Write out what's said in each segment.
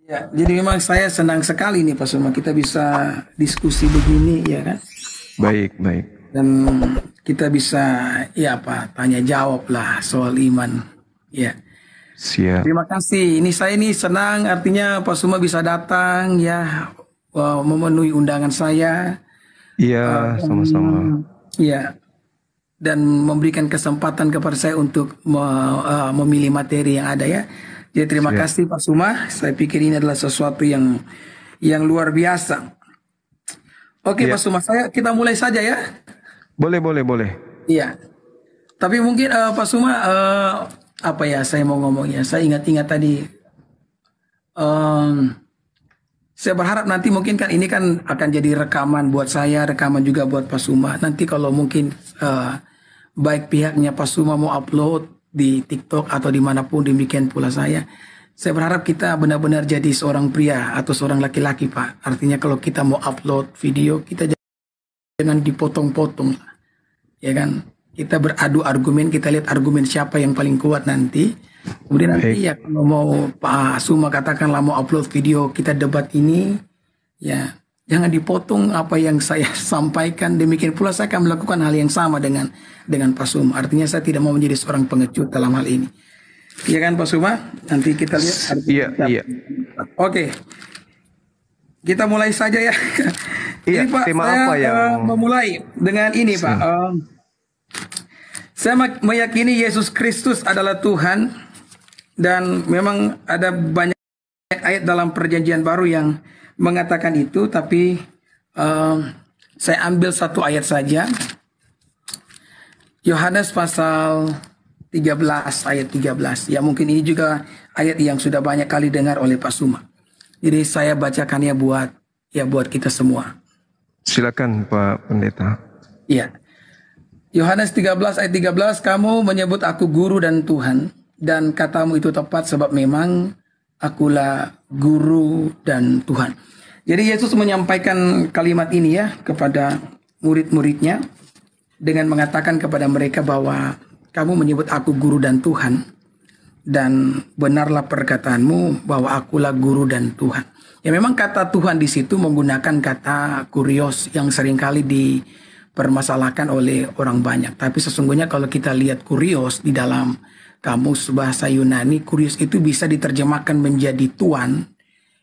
Ya, jadi memang saya senang sekali nih Pak Suma kita bisa diskusi begini ya kan. Baik, baik. Dan kita bisa ya apa tanya jawab lah soal iman. Ya. Siap. Terima kasih. Ini saya nih senang artinya Pak Suma bisa datang ya memenuhi undangan saya. Iya, sama-sama. Ya, dan memberikan kesempatan kepada saya untuk memilih materi yang ada ya. Jadi terima Siap. kasih Pak Suma. Saya pikir ini adalah sesuatu yang luar biasa. Oke Pak Iya. Suma, kita mulai saja ya. Boleh, boleh, boleh. Iya. Tapi mungkin Pak Suma apa ya saya mau ngomongnya. Saya ingat-ingat tadi. em, saya berharap nanti mungkin kan ini kan akan jadi rekaman buat saya, rekaman juga buat Pak Suma. Nanti kalau mungkin baik pihaknya Pak Suma mau upload di TikTok atau dimanapun demikian pula saya. Saya berharap kita benar-benar jadi seorang pria atau seorang laki-laki Pak. Artinya kalau kita mau upload video kita jangan dipotong-potong, ya kan? Kita beradu argumen, kita lihat argumen siapa yang paling kuat nanti. Kemudian nanti Baik. ya kalau mau Pak Suma katakanlah mau upload video kita debat ini, ya jangan dipotong apa yang saya sampaikan. Demikian pula saya akan melakukan hal yang sama dengan Pak Suma. Artinya saya tidak mau menjadi seorang pengecut dalam hal ini. Ya kan Pak Suma? Nanti kita lihat argumen Iya, kita. iya. Oke, kita mulai saja ya. Iya, Jadi Pak, tema saya apa yang memulai dengan ini Pak. Saya meyakini Yesus Kristus adalah Tuhan dan memang ada banyak ayat dalam Perjanjian Baru yang mengatakan itu, tapi saya ambil satu ayat saja. Yohanes pasal 13 ayat 13. Ya mungkin ini juga ayat yang sudah banyak kali dengar oleh Pak Suma. Jadi saya bacakannya buat kita semua. silakan Pak Pendeta. Iya. Yohanes 13 ayat 13, kamu menyebut aku guru dan Tuhan, dan katamu itu tepat sebab memang akulah guru dan Tuhan. Jadi Yesus menyampaikan kalimat ini ya kepada murid-muridnya dengan mengatakan kepada mereka bahwa kamu menyebut aku guru dan Tuhan, dan benarlah perkataanmu bahwa akulah guru dan Tuhan. Ya memang kata Tuhan di situ menggunakan kata kurios yang seringkali dipermasalahkan oleh orang banyak. Tapi sesungguhnya kalau kita lihat kurios di dalam kamus bahasa Yunani, kurios itu bisa diterjemahkan menjadi tuan,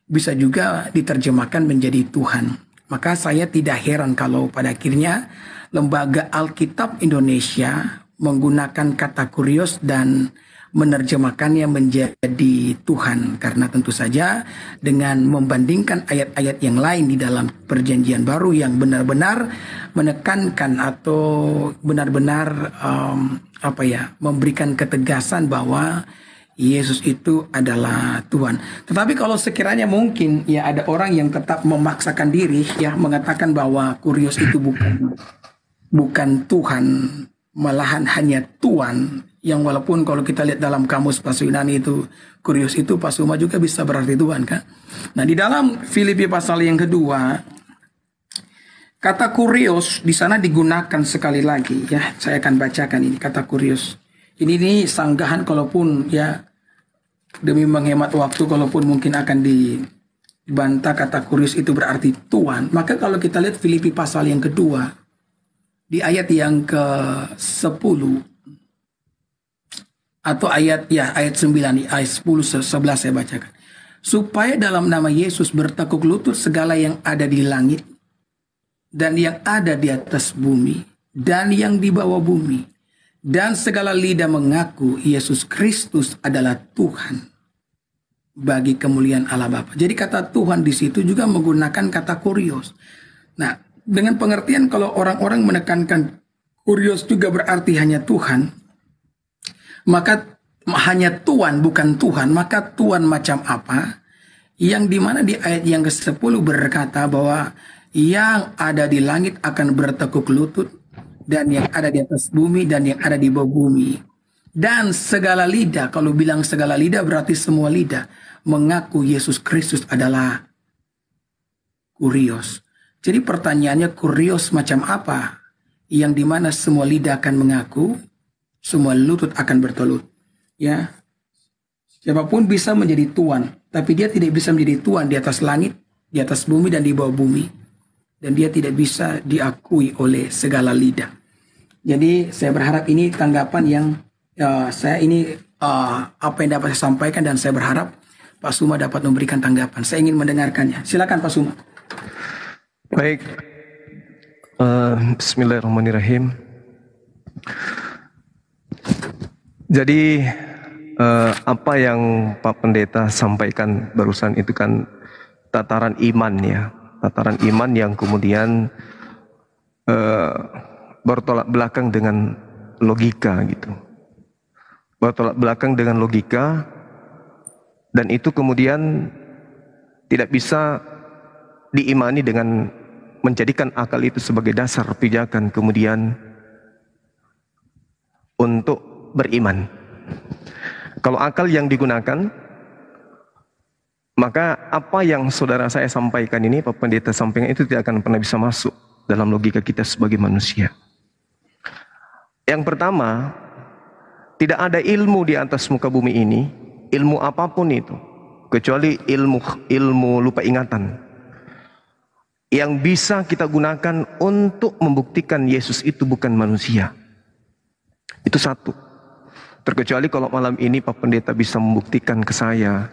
bisa juga diterjemahkan menjadi Tuhan. Maka saya tidak heran kalau pada akhirnya Lembaga Alkitab Indonesia menggunakan kata kurios dan menerjemahkannya menjadi Tuhan, karena tentu saja dengan membandingkan ayat-ayat yang lain di dalam Perjanjian Baru yang benar-benar menekankan atau benar-benar memberikan ketegasan bahwa Yesus itu adalah Tuhan. Tetapi kalau sekiranya mungkin ya ada orang yang tetap memaksakan diri ya mengatakan bahwa kurios itu bukan Tuhan, malahan hanya Tuan, yang walaupun kalau kita lihat dalam kamus bahasa Yunani itu kurios itu Pak Suma juga bisa berarti Tuhan kan. Nah di dalam Filipi pasal yang kedua kata kurios di sana digunakan sekali lagi ya. Saya akan bacakan ini kata kurios. Ini sanggahan kalaupun ya demi menghemat waktu kalaupun mungkin akan dibantah kata kurios itu berarti Tuhan. Maka kalau kita lihat Filipi pasal yang kedua di ayat yang ke-10 atau ayat 9, ayat 10 11 saya bacakan. Supaya dalam nama Yesus bertekuk lutut segala yang ada di langit dan yang ada di atas bumi dan yang di bawah bumi, dan segala lidah mengaku Yesus Kristus adalah Tuhan bagi kemuliaan Allah Bapa. Jadi kata Tuhan di situ juga menggunakan kata kurios. Nah, dengan pengertian kalau orang-orang menekankan kurios juga berarti hanya Tuhan, maka hanya Tuhan bukan Tuhan, maka Tuhan macam apa? Yang dimana di ayat yang ke-10 berkata bahwa yang ada di langit akan bertekuk lutut, dan yang ada di atas bumi dan yang ada di bawah bumi. Dan segala lidah, kalau bilang segala lidah berarti semua lidah, mengaku Yesus Kristus adalah kurios. Jadi pertanyaannya kurios macam apa? Yang dimana semua lidah akan mengaku, semua lutut akan bertelut. Ya, Siapapun bisa menjadi tuan, tapi dia tidak bisa menjadi tuan di atas langit, di atas bumi, dan di bawah bumi. Dan dia tidak bisa diakui oleh segala lidah. Jadi saya berharap ini tanggapan yang apa yang dapat saya sampaikan, dan saya berharap Pak Suma dapat memberikan tanggapan. Saya ingin mendengarkannya. Silakan Pak Suma. Baik. Bismillahirrahmanirrahim. Jadi apa yang Pak Pendeta sampaikan barusan itu kan tataran iman ya, tataran iman yang kemudian bertolak belakang dengan logika gitu, bertolak belakang dengan logika, dan itu kemudian tidak bisa diimani dengan menjadikan akal itu sebagai dasar pijakan kemudian untuk beriman. Kalau akal yang digunakan, maka apa yang saudara saya sampaikan ini, Pak Pendeta sampaikan itu tidak akan pernah bisa masuk dalam logika kita sebagai manusia. Yang pertama, tidak ada ilmu di atas muka bumi ini, ilmu apapun itu, kecuali ilmu lupa ingatan, yang bisa kita gunakan untuk membuktikan Yesus itu bukan manusia. Itu satu. Terkecuali kalau malam ini Pak Pendeta bisa membuktikan ke saya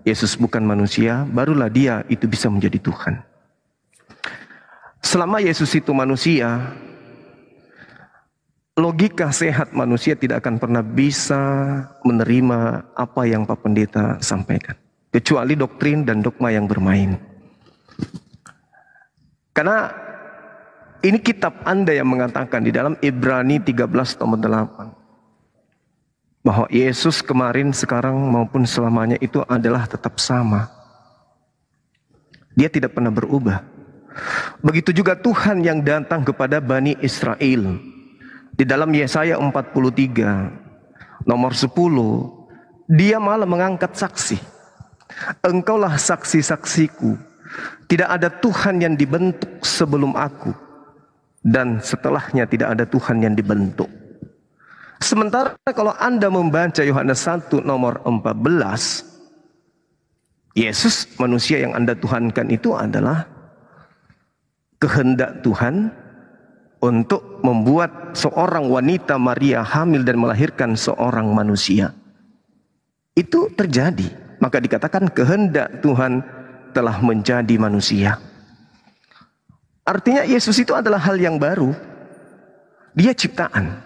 Yesus bukan manusia, barulah dia itu bisa menjadi Tuhan. Selama Yesus itu manusia, logika sehat manusia tidak akan pernah bisa menerima apa yang Pak Pendeta sampaikan, kecuali doktrin dan dogma yang bermain. Karena ini kitab Anda yang mengatakan di dalam Ibrani 13:8 bahwa Yesus kemarin, sekarang maupun selamanya itu adalah tetap sama. Dia tidak pernah berubah. Begitu juga Tuhan yang datang kepada Bani Israel. Di dalam Yesaya 43 nomor 10, dia malah mengangkat saksi. Engkaulah saksi-saksiku. Tidak ada Tuhan yang dibentuk sebelum aku, dan setelahnya tidak ada Tuhan yang dibentuk. Sementara kalau Anda membaca Yohanes 1 nomor 14, Yesus manusia yang Anda tuhankan itu adalah kehendak Tuhan untuk membuat seorang wanita Maria hamil dan melahirkan seorang manusia. Itu terjadi. Maka dikatakan kehendak Tuhan telah menjadi manusia. Artinya Yesus itu adalah hal yang baru. Dia ciptaan.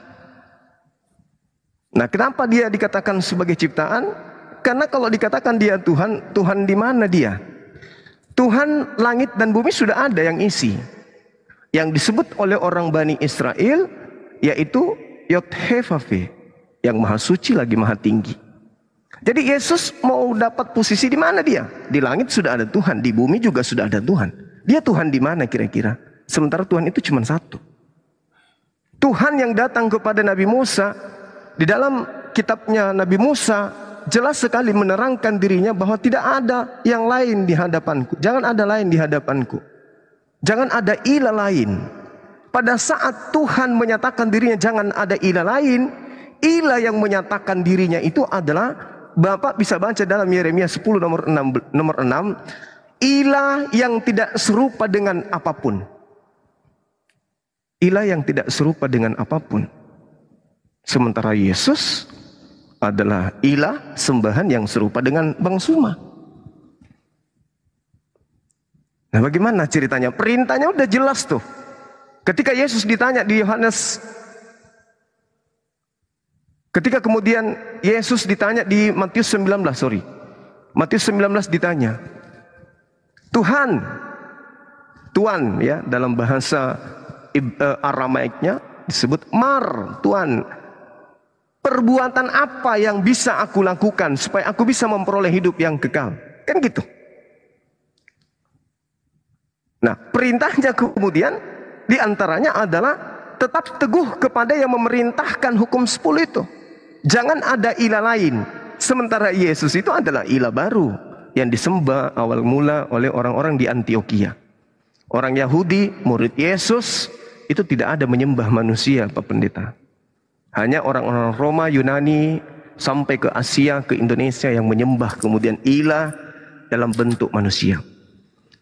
Nah, kenapa dia dikatakan sebagai ciptaan? Karena kalau dikatakan dia Tuhan, Tuhan di mana dia? Tuhan langit dan bumi sudah ada yang isi. Yang disebut oleh orang Bani Israel yaitu Yod-He-Vav-He, yang maha suci lagi maha tinggi. Jadi Yesus mau dapat posisi di mana dia? Di langit sudah ada Tuhan, di bumi juga sudah ada Tuhan. Dia Tuhan di mana kira-kira? Sementara Tuhan itu cuma satu. Tuhan yang datang kepada Nabi Musa, di dalam kitabnya Nabi Musa jelas sekali menerangkan dirinya bahwa tidak ada yang lain di hadapanku. Jangan ada lain di hadapanku. Jangan ada ilah lain. Pada saat Tuhan menyatakan dirinya jangan ada ilah lain, ilah yang menyatakan dirinya itu adalah, Bapak bisa baca dalam Yeremia 10 nomor 6, ilah yang tidak serupa dengan apapun. Ilah yang tidak serupa dengan apapun. Sementara Yesus adalah ilah sembahan yang serupa dengan Bang Suma. Nah, bagaimana ceritanya? Perintahnya udah jelas tuh. Ketika Yesus ditanya di Yohanes, ketika kemudian Yesus ditanya di Matius 19 ditanya, Tuhan ya, dalam bahasa Aramaiknya disebut Mar, Tuhan, perbuatan apa yang bisa aku lakukan supaya aku bisa memperoleh hidup yang kekal? Kan gitu. Nah, perintahnya kemudian diantaranya adalah tetap teguh kepada yang memerintahkan hukum 10 itu. Jangan ada ilah lain. Sementara Yesus itu adalah ilah baru yang disembah awal mula oleh orang-orang di Antioquia. Orang Yahudi, murid Yesus, itu tidak ada menyembah manusia, Pak Pendeta. Hanya orang-orang Roma, Yunani, sampai ke Asia, ke Indonesia yang menyembah kemudian ilah dalam bentuk manusia.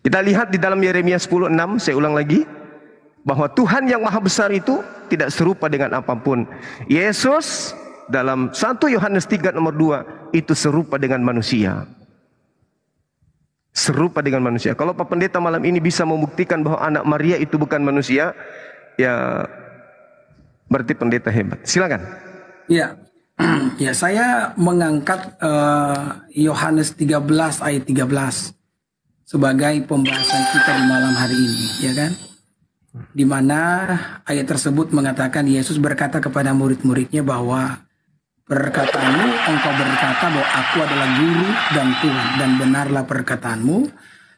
Kita lihat di dalam Yeremia 10:6, saya ulang lagi, bahwa Tuhan yang maha besar itu tidak serupa dengan apapun. Yesus dalam 1 Yohanes 3 nomor 2 itu serupa dengan manusia. Serupa dengan manusia. Kalau Pak Pendeta malam ini bisa membuktikan bahwa anak Maria itu bukan manusia, ya berarti pendeta hebat. Silakan. Ya, ya saya mengangkat Yohanes 13 ayat 13 sebagai pembahasan kita di malam hari ini, ya kan? Di mana ayat tersebut mengatakan Yesus berkata kepada murid-muridnya bahwa perkataanmu, engkau berkata bahwa aku adalah guru dan Tuhan, dan benarlah perkataanmu,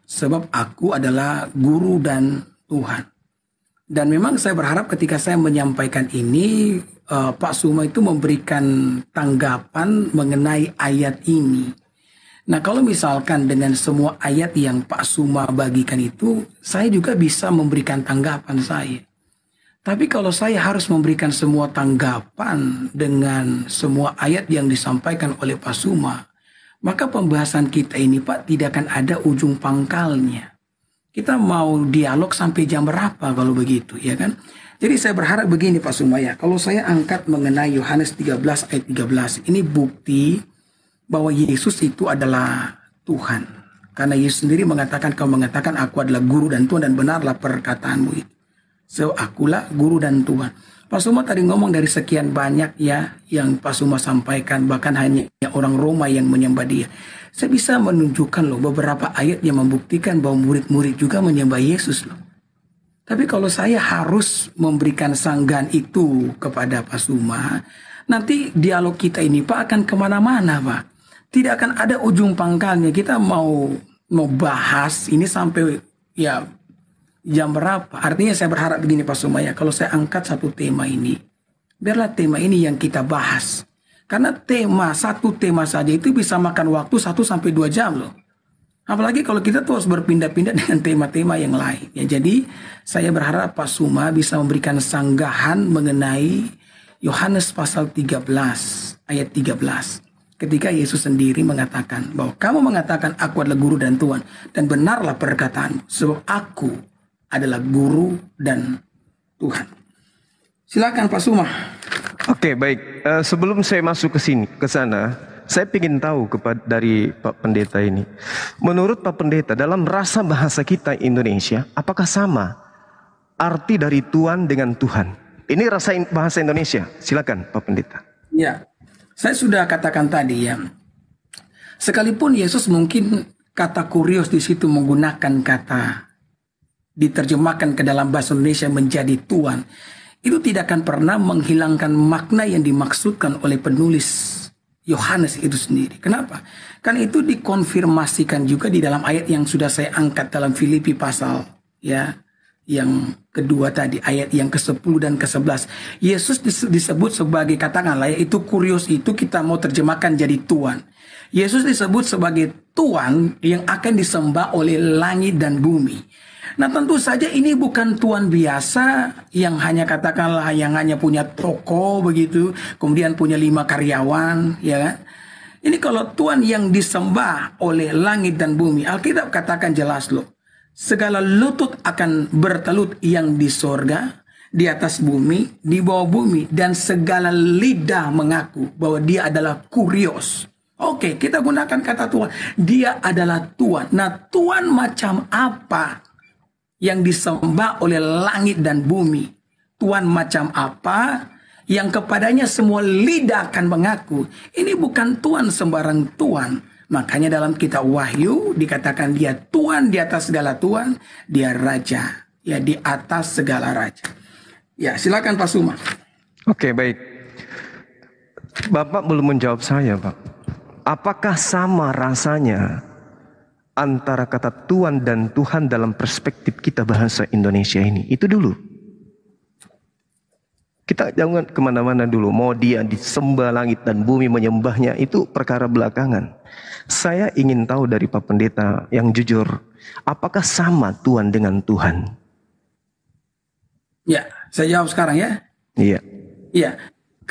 sebab aku adalah guru dan Tuhan. Dan memang saya berharap ketika saya menyampaikan ini, Pak Suma itu memberikan tanggapan mengenai ayat ini. Nah, kalau misalkan dengan semua ayat yang Pak Suma bagikan itu, saya juga bisa memberikan tanggapan saya. Tapi kalau saya harus memberikan semua tanggapan dengan semua ayat yang disampaikan oleh Pak Suma, maka pembahasan kita ini, Pak, tidak akan ada ujung pangkalnya. Kita mau dialog sampai jam berapa kalau begitu, ya kan? Jadi saya berharap begini Pak Suma ya, kalau saya angkat mengenai Yohanes 13 ayat 13, ini bukti bahwa Yesus itu adalah Tuhan. Karena Yesus sendiri mengatakan, kau mengatakan aku adalah guru dan Tuhan dan benarlah perkataanmu itu. So, akulah guru dan Tuhan. Pak Suma tadi ngomong dari sekian banyak ya yang Pak Suma sampaikan, bahkan hanya orang Roma yang menyembah dia. Saya bisa menunjukkan loh beberapa ayat yang membuktikan bahwa murid-murid juga menyembah Yesus loh. Tapi kalau saya harus memberikan sanggahan itu kepada Pak Suma, nanti dialog kita ini Pak akan kemana-mana Pak. Tidak akan ada ujung pangkalnya. Kita mau bahas ini sampai ya jam berapa. Artinya saya berharap begini Pak Sumaya, kalau saya angkat satu tema ini, biarlah tema ini yang kita bahas. Karena satu tema saja itu bisa makan waktu 1-2 jam loh. Apalagi kalau kita terus berpindah-pindah dengan tema-tema yang lain. Ya, jadi saya berharap Pak Suma bisa memberikan sanggahan mengenai Yohanes pasal 13 ayat 13. Ketika Yesus sendiri mengatakan bahwa kamu mengatakan aku adalah guru dan Tuhan, dan benarlah perkataanmu, sebab aku adalah guru dan Tuhan. Silakan Pak Suma. Oke, baik. Sebelum saya masuk ke sana, saya ingin tahu dari Pak Pendeta ini. Menurut Pak Pendeta, dalam rasa bahasa kita Indonesia, apakah sama arti dari Tuhan dengan Tuhan? Ini rasa bahasa Indonesia. Silakan Pak Pendeta. Ya, saya sudah katakan tadi ya. Sekalipun Yesus mungkin kata kurios di situ menggunakan kata diterjemahkan ke dalam bahasa Indonesia menjadi Tuhan, itu tidak akan pernah menghilangkan makna yang dimaksudkan oleh penulis Yohanes itu sendiri. Kenapa? Kan itu dikonfirmasikan juga di dalam ayat yang sudah saya angkat dalam Filipi pasal ya yang kedua tadi, ayat yang ke-10 dan ke-11. Yesus disebut sebagai, katakanlah ya, itu kurios itu kita mau terjemahkan jadi Tuhan. Yesus disebut sebagai Tuhan yang akan disembah oleh langit dan bumi. Nah, tentu saja ini bukan Tuhan biasa yang hanya katakanlah yang hanya punya toko begitu, kemudian punya 5 karyawan, ya kan? Ini kalau Tuhan yang disembah oleh langit dan bumi, Alkitab katakan jelas loh. Segala lutut akan bertelut yang di sorga, di atas bumi, di bawah bumi, dan segala lidah mengaku bahwa dia adalah kurios. Oke, kita gunakan kata Tuhan. Dia adalah Tuhan. Nah, Tuhan macam apa yang disembah oleh langit dan bumi? Tuhan macam apa yang kepadanya semua lidah akan mengaku? Ini bukan Tuhan sembarang Tuhan. Makanya dalam kitab Wahyu dikatakan dia Tuhan di atas segala Tuhan, dia Raja, ya di atas segala Raja. Ya, silakan Pak Suma. Oke, baik. Bapak belum menjawab saya, Pak. Apakah sama rasanya antara kata Tuhan dan Tuhan dalam perspektif kita bahasa Indonesia ini? Itu dulu. Kita jangan kemana-mana dulu. Mau dia disembah langit dan bumi menyembahnya, itu perkara belakangan. Saya ingin tahu dari Pak Pendeta yang jujur, apakah sama Tuhan dengan Tuhan? Ya, saya jawab sekarang ya. Iya. Iya.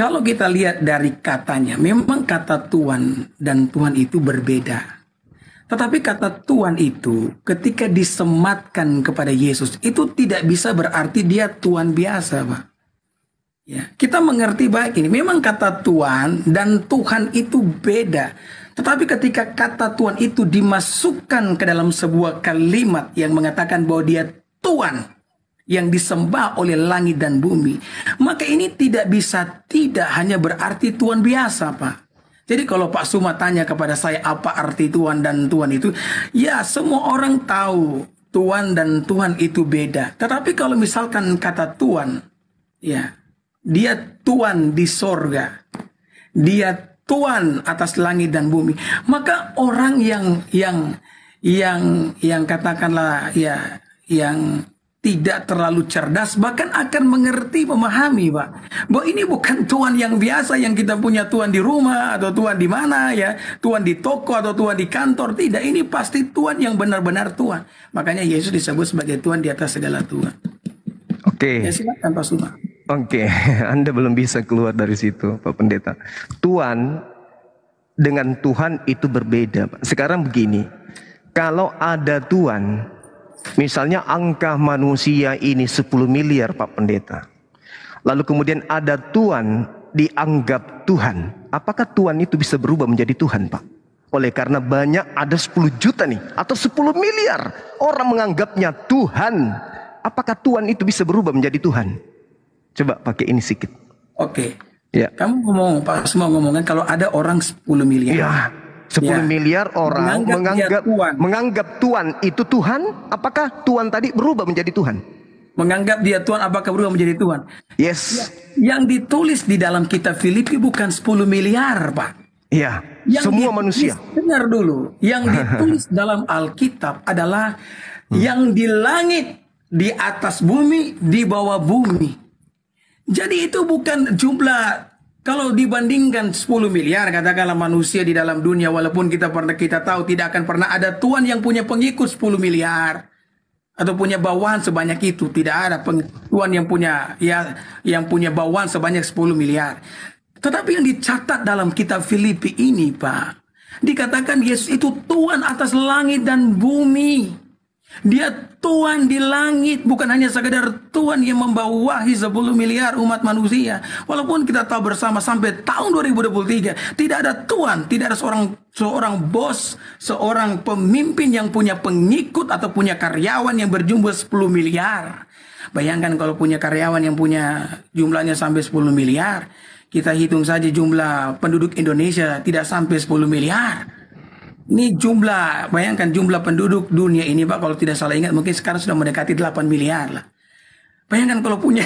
Kalau kita lihat dari katanya, memang kata Tuhan dan Tuhan itu berbeda. Tetapi kata Tuhan itu ketika disematkan kepada Yesus, itu tidak bisa berarti dia Tuhan biasa, Pak. Ya, kita mengerti baik ini. Memang kata Tuhan dan Tuhan itu beda. Tetapi ketika kata Tuhan itu dimasukkan ke dalam sebuah kalimat yang mengatakan bahwa dia Tuhan, yang disembah oleh langit dan bumi, maka ini tidak bisa tidak hanya berarti Tuhan biasa, Pak. Jadi kalau Pak Suma tanya kepada saya apa arti Tuhan dan Tuhan itu, ya semua orang tahu Tuhan dan Tuhan itu beda. Tetapi kalau misalkan kata Tuhan, ya dia Tuhan di sorga, dia Tuhan atas langit dan bumi, maka orang yang katakanlah ya yang tidak terlalu cerdas bahkan akan mengerti, memahami, Pak, bahwa ini bukan Tuhan yang biasa yang kita punya, Tuhan di rumah atau Tuhan di mana ya, Tuhan di toko atau Tuhan di kantor. Tidak, ini pasti Tuhan yang benar-benar Tuhan. Makanya Yesus disebut sebagai Tuhan di atas segala Tuhan. Oke. Ya, silakan Pak Suma. Oke, Anda belum bisa keluar dari situ, Pak Pendeta. Tuhan dengan Tuhan itu berbeda, Pak. Sekarang begini, kalau ada Tuhan, misalnya angka manusia ini 10 miliar, Pak Pendeta. Lalu kemudian ada Tuhan dianggap Tuhan. Apakah Tuhan itu bisa berubah menjadi Tuhan, Pak? Oleh karena banyak, ada 10 juta nih, atau 10 miliar orang menganggapnya Tuhan. Apakah Tuhan itu bisa berubah menjadi Tuhan? Coba pakai ini sedikit. Oke. Ya. Kamu ngomong, Pak Suma ngomongkan kalau ada orang 10 miliar. Ya. 10 Ya. miliar orang menganggap Tuhan itu Tuhan. Apakah Tuhan tadi berubah menjadi Tuhan? Menganggap dia Tuhan, apakah berubah menjadi Tuhan? Yes. Yang ditulis di dalam kitab Filipi bukan 10 miliar, Pak. Iya. Semua manusia. Dengar dulu. Yang ditulis dalam Alkitab adalah yang di langit, di atas bumi, di bawah bumi. Jadi itu bukan jumlah. Kalau dibandingkan 10 miliar, katakanlah manusia di dalam dunia, walaupun kita tahu tidak akan pernah ada Tuhan yang punya pengikut 10 miliar atau punya bawahan sebanyak itu. Tidak ada Tuhan yang punya bawahan sebanyak 10 miliar. Tetapi yang dicatat dalam kitab Filipi ini, Pak, dikatakan Yesus itu Tuhan atas langit dan bumi. Dia Tuhan di langit, bukan hanya sekedar Tuhan yang membawahi 10 miliar umat manusia. Walaupun kita tahu bersama sampai tahun 2023 tidak ada Tuhan, tidak ada seorang bos, seorang pemimpin yang punya pengikut atau punya karyawan yang berjumlah 10 miliar. Bayangkan kalau punya karyawan yang punya jumlahnya sampai 10 miliar. Kita hitung saja jumlah penduduk Indonesia tidak sampai 10 miliar. Ini bayangkan jumlah penduduk dunia ini, Pak, kalau tidak salah ingat mungkin sekarang sudah mendekati 8 miliar lah. Bayangkan kalau punya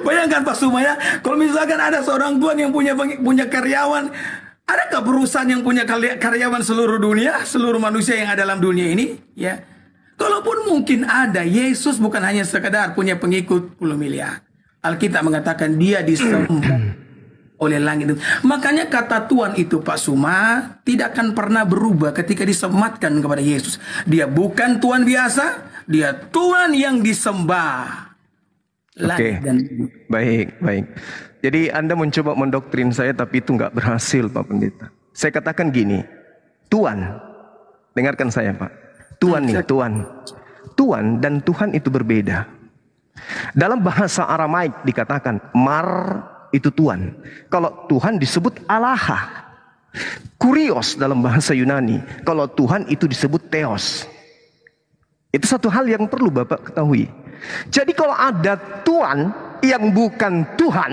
bayangkan Pak Sumaya, kalau misalkan ada seorang Tuhan yang punya karyawan, adakah perusahaan yang punya karyawan seluruh dunia, seluruh manusia yang ada dalam dunia ini, ya? Kalaupun mungkin ada, Yesus bukan hanya sekedar punya pengikut 10 miliar. Alkitab mengatakan dia disembah oleh langit itu. Makanya kata Tuhan itu, Pak Suma, tidak akan pernah berubah ketika disematkan kepada Yesus. Dia bukan Tuhan biasa, dia Tuhan yang disembah. Oke, baik. Jadi Anda mencoba mendoktrin saya, tapi itu nggak berhasil, Pak Pendeta. Saya katakan gini, Tuhan, dengarkan saya, Pak. Tuhan dan Tuhan itu berbeda. Dalam bahasa Aramaik dikatakan mar itu Tuhan. Kalau Tuhan disebut Allah. Kurios dalam bahasa Yunani. Kalau Tuhan itu disebut Theos. Itu satu hal yang perlu Bapak ketahui. Jadi kalau ada Tuhan yang bukan Tuhan,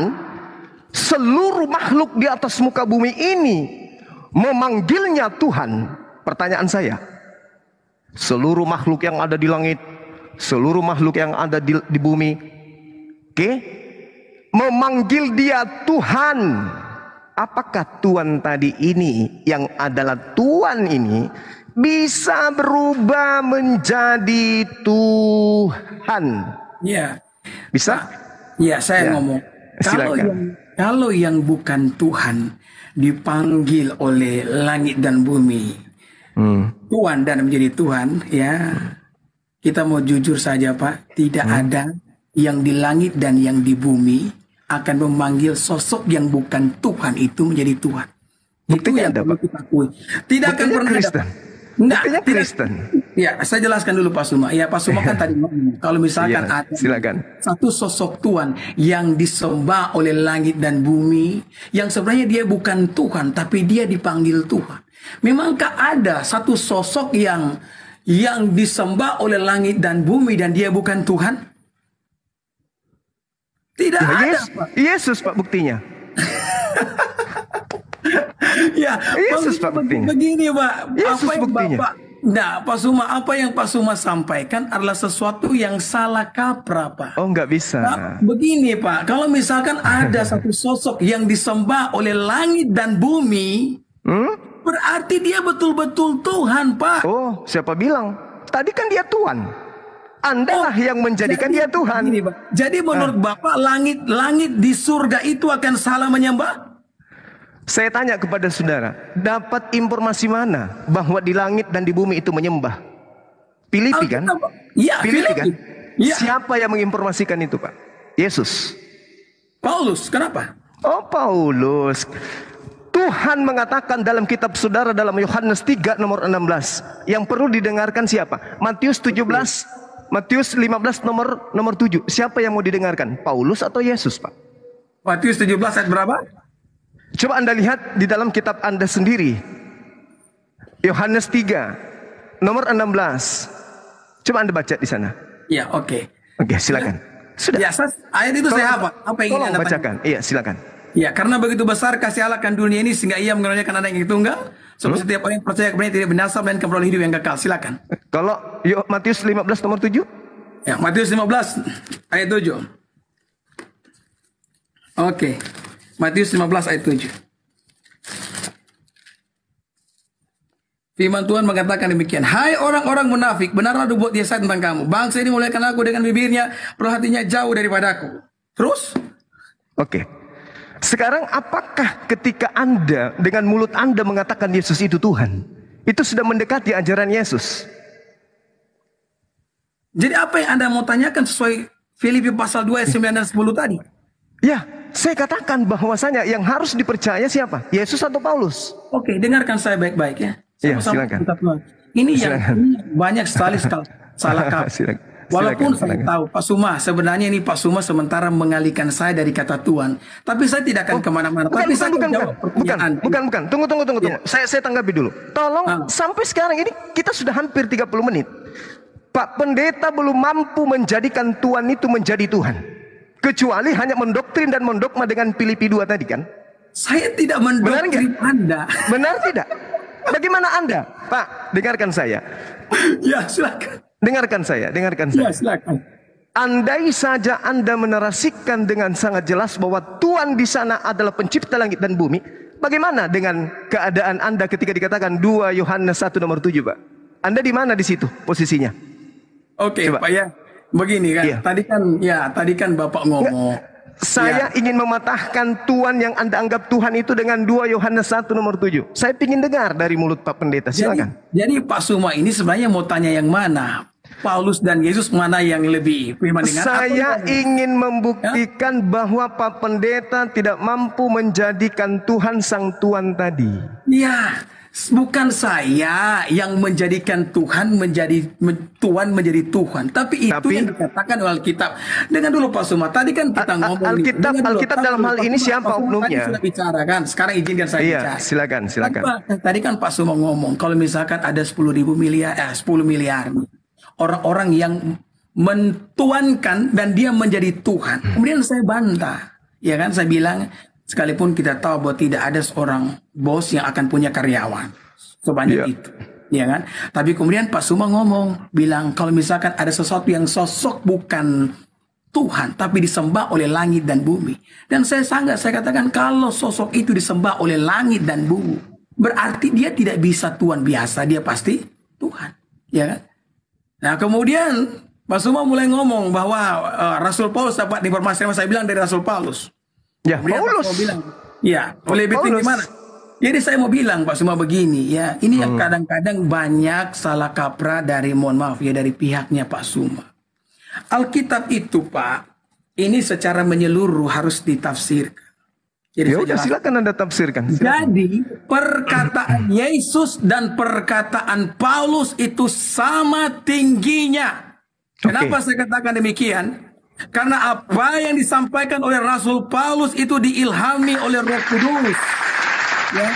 seluruh makhluk di atas muka bumi ini memanggilnya Tuhan. Pertanyaan saya, seluruh makhluk yang ada di langit, seluruh makhluk yang ada di bumi, memanggil dia Tuhan. Apakah Tuhan tadi ini yang adalah Tuhan ini bisa berubah menjadi Tuhan? Ya. Bisa? Ya, saya ngomong. Kalau yang bukan Tuhan dipanggil oleh langit dan bumi, Tuhan dan menjadi Tuhan, ya. Kita mau jujur saja, Pak, tidak ada yang di langit dan yang di bumi akan memanggil sosok yang bukan Tuhan itu menjadi Tuhan. Itu Buktinya yang ada, perlu Pak. kita akui. Tidak akan Buktinya pernah Kristen. Enggak, Buktinya tidak. Kristen. Ya, saya jelaskan dulu Pak Suma. Ya, Pak Suma kan tadi ngomong, kalau misalkan Iya, ada silakan. satu sosok Tuhan yang disembah oleh langit dan bumi, yang sebenarnya dia bukan Tuhan, tapi dia dipanggil Tuhan. Memangkah ada satu sosok yang disembah oleh langit dan bumi dan dia bukan Tuhan? Tidak Ya, ada, Pak. Yesus, Pak, buktinya. Ya, Yesus, Pak, buktinya. begini, Pak. Yesus Apa yang buktinya. Bapak, nah, Pak Suma, apa yang Pak Suma sampaikan adalah sesuatu yang salah kaprah, Pak. Oh, nggak bisa. Nah, begini, Pak, kalau misalkan ada satu sosok yang disembah oleh langit dan bumi, berarti dia betul-betul Tuhan, Pak. Oh, siapa bilang? Tadi kan dia Tuhan. Anda lah yang menjadikan dia Tuhan. Begini, Pak. Jadi menurut Bapak langit di surga itu akan salah menyembah? Saya tanya kepada saudara, dapat informasi mana bahwa di langit dan di bumi itu menyembah? Filipi kan? Iya, Filipi kan? Iya. Siapa yang menginformasikan itu, Pak? Yesus. Paulus, kenapa? Oh, Paulus. Tuhan mengatakan dalam kitab saudara dalam Yohanes 3 nomor 16. Yang perlu didengarkan siapa? Matius 17, Matius 15 nomor 7. Siapa yang mau didengarkan? Paulus atau Yesus, Pak? Matius 17 ayat berapa? Coba Anda lihat di dalam kitab Anda sendiri. Yohanes 3 nomor 16. Coba Anda baca di sana. Ya, oke. Oke, silakan. Sudah. Ya, ayat itu saya hafal. Apa yang ingin Tolong Anda bacakan. Iya, silakan. Ya, karena begitu besar kasih Allah akan dunia ini sehingga ia mengaruniakan anak yang tunggal, supaya setiap orang yang percaya kepadanya tidak binasa dan memperoleh hidup yang kekal. Silakan. Kalau Matius 15 nomor 7. Ya, Matius 15 ayat 7. Oke. Matius 15 ayat 7. Firman Tuhan mengatakan demikian. Hai orang-orang munafik, benarlah dibuat dia saya tentang kamu. Bangsa ini memuliakan aku dengan bibirnya, padahal hatinya jauh daripadaku. Terus? Oke. Sekarang apakah ketika Anda dengan mulut Anda mengatakan Yesus itu Tuhan, itu sudah mendekati ajaran Yesus? Jadi apa yang Anda mau tanyakan sesuai Filipi pasal 2 ayat 9 dan 10 tadi? Ya, saya katakan bahwasanya yang harus dipercaya siapa? Yesus atau Paulus? Oke, dengarkan saya baik-baik ya. Iya, Sama-sama silakan. kita Tuhan. Ini Silakan. yang banyak sekali salah kaprah. Silakan. Walaupun Silakan, saya tahu Pak Suma, sebenarnya ini Pak Suma sementara mengalihkan saya dari kata Tuhan. Tapi saya tidak akan kemana-mana. Tapi saya akan jawab pertanyaan. Bukan. Tunggu. Ya. Saya tanggapi dulu. Tolong, sampai sekarang ini kita sudah hampir 30 menit. Pak Pendeta belum mampu menjadikan Tuhan itu menjadi Tuhan. Kecuali hanya mendoktrin dan mendogma dengan Filipi 2 tadi kan? Saya tidak mendoktrin Anda. Benar tidak? Bagaimana Anda? Pak, dengarkan saya. Ya, silakan. Dengarkan saya. Ya, silakan. Andai saja Anda menarasikan dengan sangat jelas bahwa Tuhan di sana adalah pencipta langit dan bumi, bagaimana dengan keadaan Anda ketika dikatakan 2 Yohanes 1 nomor 7, Pak? Anda di mana di situ posisinya? Oke, Coba. Pak ya. Begini kan. Iya. Tadi kan Bapak ngomong. Saya ingin mematahkan Tuhan yang Anda anggap Tuhan itu dengan 2 Yohanes 1 nomor 7. Saya ingin dengar dari mulut Pak Pendeta. Silakan. Jadi Pak Suma ini sebenarnya mau tanya yang mana? Paulus dan Yesus mana yang lebih firman dengan Saya ingin membuktikan bahwa Pak Pendeta tidak mampu menjadikan Tuhan sang Tuhan tadi. Ya, bukan saya yang menjadikan Tuhan menjadi Tuhan, tapi itu yang dikatakan oleh Alkitab. Dengar dulu Pak Suma, tadi kan kita ngomong Alkitab dalam hal ini siapa oknumnya? Tadi sudah bicara kan, sekarang izinkan saya bicara. Silakan. Tadi kan Pak Suma ngomong kalau misalkan ada 10 miliar orang-orang yang mentuankan dan dia menjadi Tuhan. Kemudian saya bantah, ya kan, saya bilang sekalipun kita tahu bahwa tidak ada seorang bos yang akan punya karyawan sebanyak itu, ya kan? Tapi kemudian Pak Suma bilang kalau misalkan ada sesuatu yang sosok bukan Tuhan, tapi disembah oleh langit dan bumi. Dan saya katakan kalau sosok itu disembah oleh langit dan bumi, berarti dia tidak bisa Tuhan biasa, dia pasti Tuhan, ya kan? Nah kemudian Pak Suma mulai ngomong bahwa Rasul Paulus dapat informasi yang saya bilang dari Rasul Paulus. Ya, Kemudian Paulus. Pak Suma bilang, ya, lebih tinggi mana? Jadi saya mau bilang Pak Suma begini, ya, ini yang kadang-kadang banyak salah kaprah dari, mohon maaf ya, dari pihaknya Pak Suma. Alkitab itu Pak, ini secara menyeluruh harus ditafsirkan. Jadi Ya udah, silakan Anda tafsirkan. Silakan. jadi perkataan Yesus dan perkataan Paulus itu sama tingginya. Kenapa saya katakan demikian? Karena apa yang disampaikan oleh Rasul Paulus itu diilhami oleh Roh Kudus. Ya.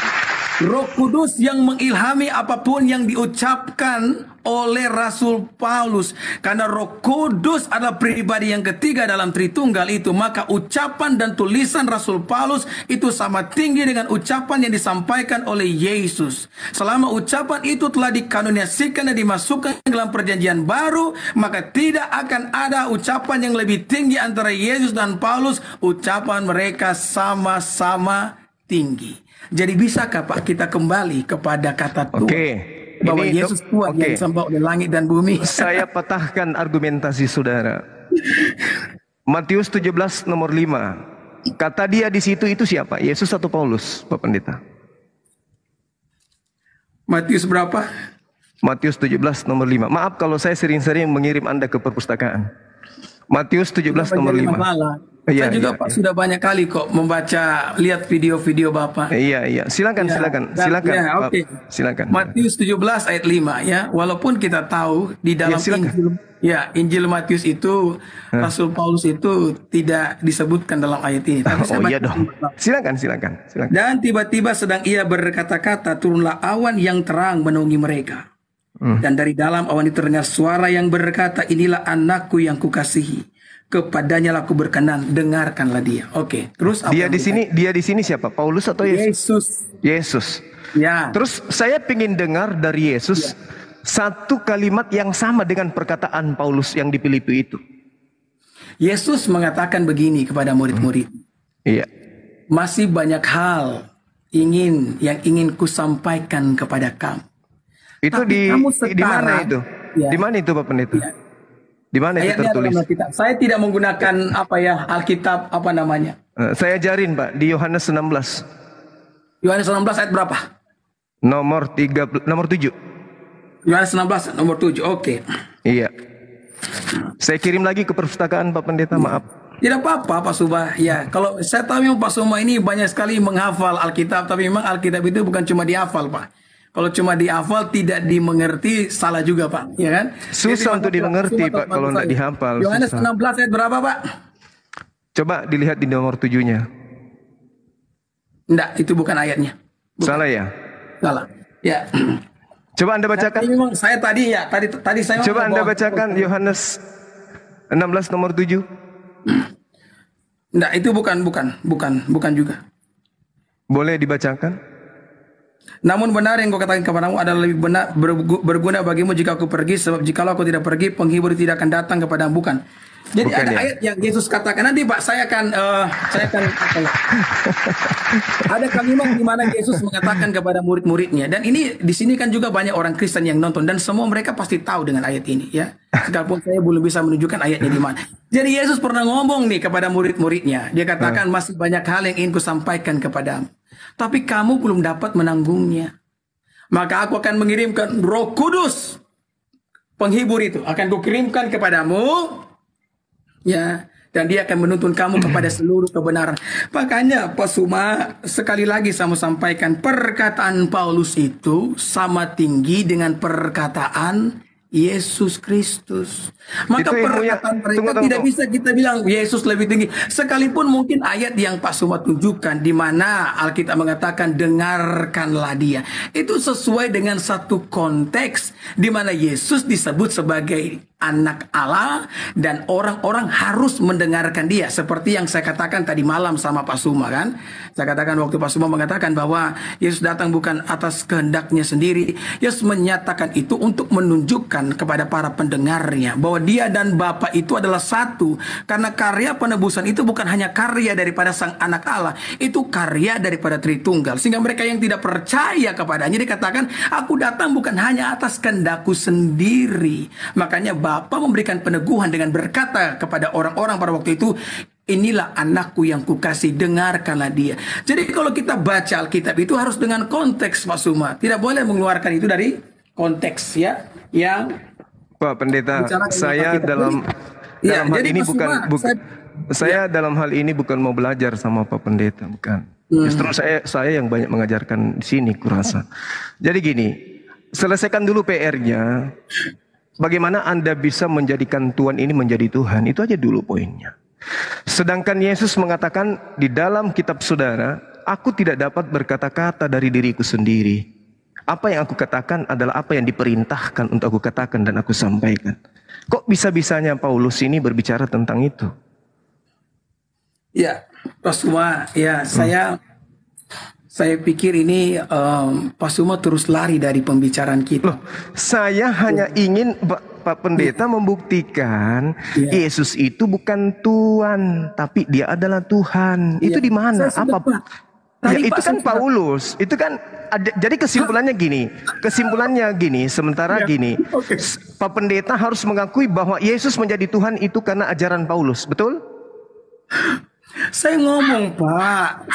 Roh Kudus yang mengilhami apapun yang diucapkan oleh Rasul Paulus. Karena Roh Kudus adalah pribadi yang ketiga dalam Tritunggal itu, maka ucapan dan tulisan Rasul Paulus itu sama tinggi dengan ucapan yang disampaikan oleh Yesus. Selama ucapan itu telah dikanunisasikan dan dimasukkan dalam perjanjian baru, maka tidak akan ada ucapan yang lebih tinggi antara Yesus dan Paulus. Ucapan mereka sama-sama tinggi. Jadi bisakah Pak kita kembali kepada kata Tuhan? Oke. Bahwa Ini Yesus Tuhan yang disembah oleh langit dan bumi. Saya patahkan argumentasi saudara. Matius 17 nomor 5. Kata dia di situ itu siapa? Yesus atau Paulus, Pak Pendeta? Matius berapa? Matius 17 nomor 5. Maaf kalau saya sering-sering mengirim Anda ke perpustakaan. Matius 17 nomor 5. Saya juga Pak sudah banyak kali kok membaca, lihat video-video Bapak. Iya. Silakan. Silakan. Ya, oke. Silakan. Matius 17 ayat 5 ya. Walaupun kita tahu di dalam Injil Matius itu Rasul Paulus itu tidak disebutkan dalam ayat ini. Tapi iya dong. Silakan. Dan tiba-tiba sedang ia berkata-kata, turunlah awan yang terang menaungi mereka. Dan dari dalam awan itu terdengar suara yang berkata, inilah anakku yang kukasihi. Kepadanya aku berkenan, dengarkanlah dia. Oke, terus apa? Dia di sini siapa? Paulus atau Yesus? Yesus. Ya. Terus saya ingin dengar dari Yesus satu kalimat yang sama dengan perkataan Paulus yang di Filipi itu. Yesus mengatakan begini kepada murid-murid. Iya. Masih banyak hal yang ingin kusampaikan kepada kamu. Itu di mana itu? Ya. Di mana itu Pak Pendeta? Ya. Di mana itu tertulis? Saya tidak menggunakan Alkitab apa namanya? Saya ajarin Pak di Yohanes 16. Yohanes 16 ayat berapa? Nomor 7. Yohanes 16 nomor 7. Oke. Iya. Saya kirim lagi ke perpustakaan Pak Pendeta, maaf. Tidak apa-apa Pak Subah. Ya, kalau saya tahu memang Pak Subah ini banyak sekali menghafal Alkitab, tapi memang Alkitab itu bukan cuma dihafal, Pak. Kalau cuma dihafal tidak dimengerti, salah juga Pak, ya kan? Susah untuk dimengerti Pak kalau tidak dihafal. Yohanes 16 ayat berapa Pak? Coba dilihat di nomor 7-nya. Enggak, itu bukan ayatnya. Bukan. Salah ya? Salah. Ya. Coba Anda bacakan. Memang saya tadi saya coba Anda bacakan Yohanes 16 nomor 7. Enggak, itu bukan juga. Boleh dibacakan? Namun benar yang kau katakan kepadamu adalah lebih benar berguna bagimu jika aku pergi, sebab jikalau aku tidak pergi, penghibur tidak akan datang kepadamu. Bukan. Jadi bukan, ada ayat yang Yesus katakan, nanti Pak saya akan ada kalimat di mana Yesus mengatakan kepada murid-muridnya, dan ini di sini kan juga banyak orang Kristen yang nonton dan semua mereka pasti tahu dengan ayat ini ya. Sekalipun saya belum bisa menunjukkan ayatnya di mana. Jadi Yesus pernah ngomong nih kepada murid-muridnya, dia katakan masih banyak hal yang ingin kusampaikan kepadamu, tapi kamu belum dapat menanggungnya. Maka aku akan mengirimkan Roh Kudus, penghibur itu akan kukirimkan kepadamu. Ya, dan dia akan menuntun kamu kepada seluruh kebenaran. Makanya Pak Suma, sekali lagi saya mau sampaikan, perkataan Paulus itu sama tinggi dengan perkataan Yesus Kristus. Maka perkataan mereka tidak bisa kita bilang Yesus lebih tinggi. Sekalipun mungkin ayat yang Pak Suma tunjukkan di mana Alkitab mengatakan dengarkanlah dia, itu sesuai dengan satu konteks di mana Yesus disebut sebagai anak Allah dan orang-orang harus mendengarkan dia, seperti yang saya katakan tadi malam sama Pak Suma kan. Saya katakan waktu Pak Suma mengatakan bahwa Yesus datang bukan atas kehendaknya sendiri. Yesus menyatakan itu untuk menunjukkan kepada para pendengarnya bahwa dia dan Bapa itu adalah satu, karena karya penebusan itu bukan hanya karya daripada sang anak Allah, itu karya daripada Tritunggal. Sehingga mereka yang tidak percaya kepadanya dikatakan, aku datang bukan hanya atas kehendakku sendiri. Makanya Bapa memberikan peneguhan dengan berkata kepada orang-orang pada waktu itu, inilah anakku yang kukasih, dengarkanlah dia. Jadi kalau kita baca Alkitab itu harus dengan konteks Pak Suma. Tidak boleh mengeluarkan itu dari konteks ya. Yang Pak Pendeta, saya dalam hal jadi ini Saya dalam hal ini bukan mau belajar sama Pak Pendeta, bukan. Justru saya yang banyak mengajarkan di sini, kurasa. Jadi gini, selesaikan dulu PR-nya. Bagaimana Anda bisa menjadikan Tuhan ini menjadi Tuhan, itu aja dulu poinnya. Sedangkan Yesus mengatakan di dalam kitab saudara, aku tidak dapat berkata-kata dari diriku sendiri. Apa yang aku katakan adalah apa yang diperintahkan untuk aku katakan dan aku sampaikan. Kok bisa-bisanya Paulus ini berbicara tentang itu? Ya, Pak Suma, ya saya pikir ini Pak Suma terus lari dari pembicaraan kita. Loh, saya hanya ingin Pak Pendeta membuktikan Yesus itu bukan Tuhan, tapi dia adalah Tuhan. Itu di mana? Apa? Ya, itu kan Paulus. Itu kan jadi kesimpulannya gini. Sementara gini, Pak Pendeta harus mengakui bahwa Yesus menjadi Tuhan itu karena ajaran Paulus, betul? Saya ngomong Pak,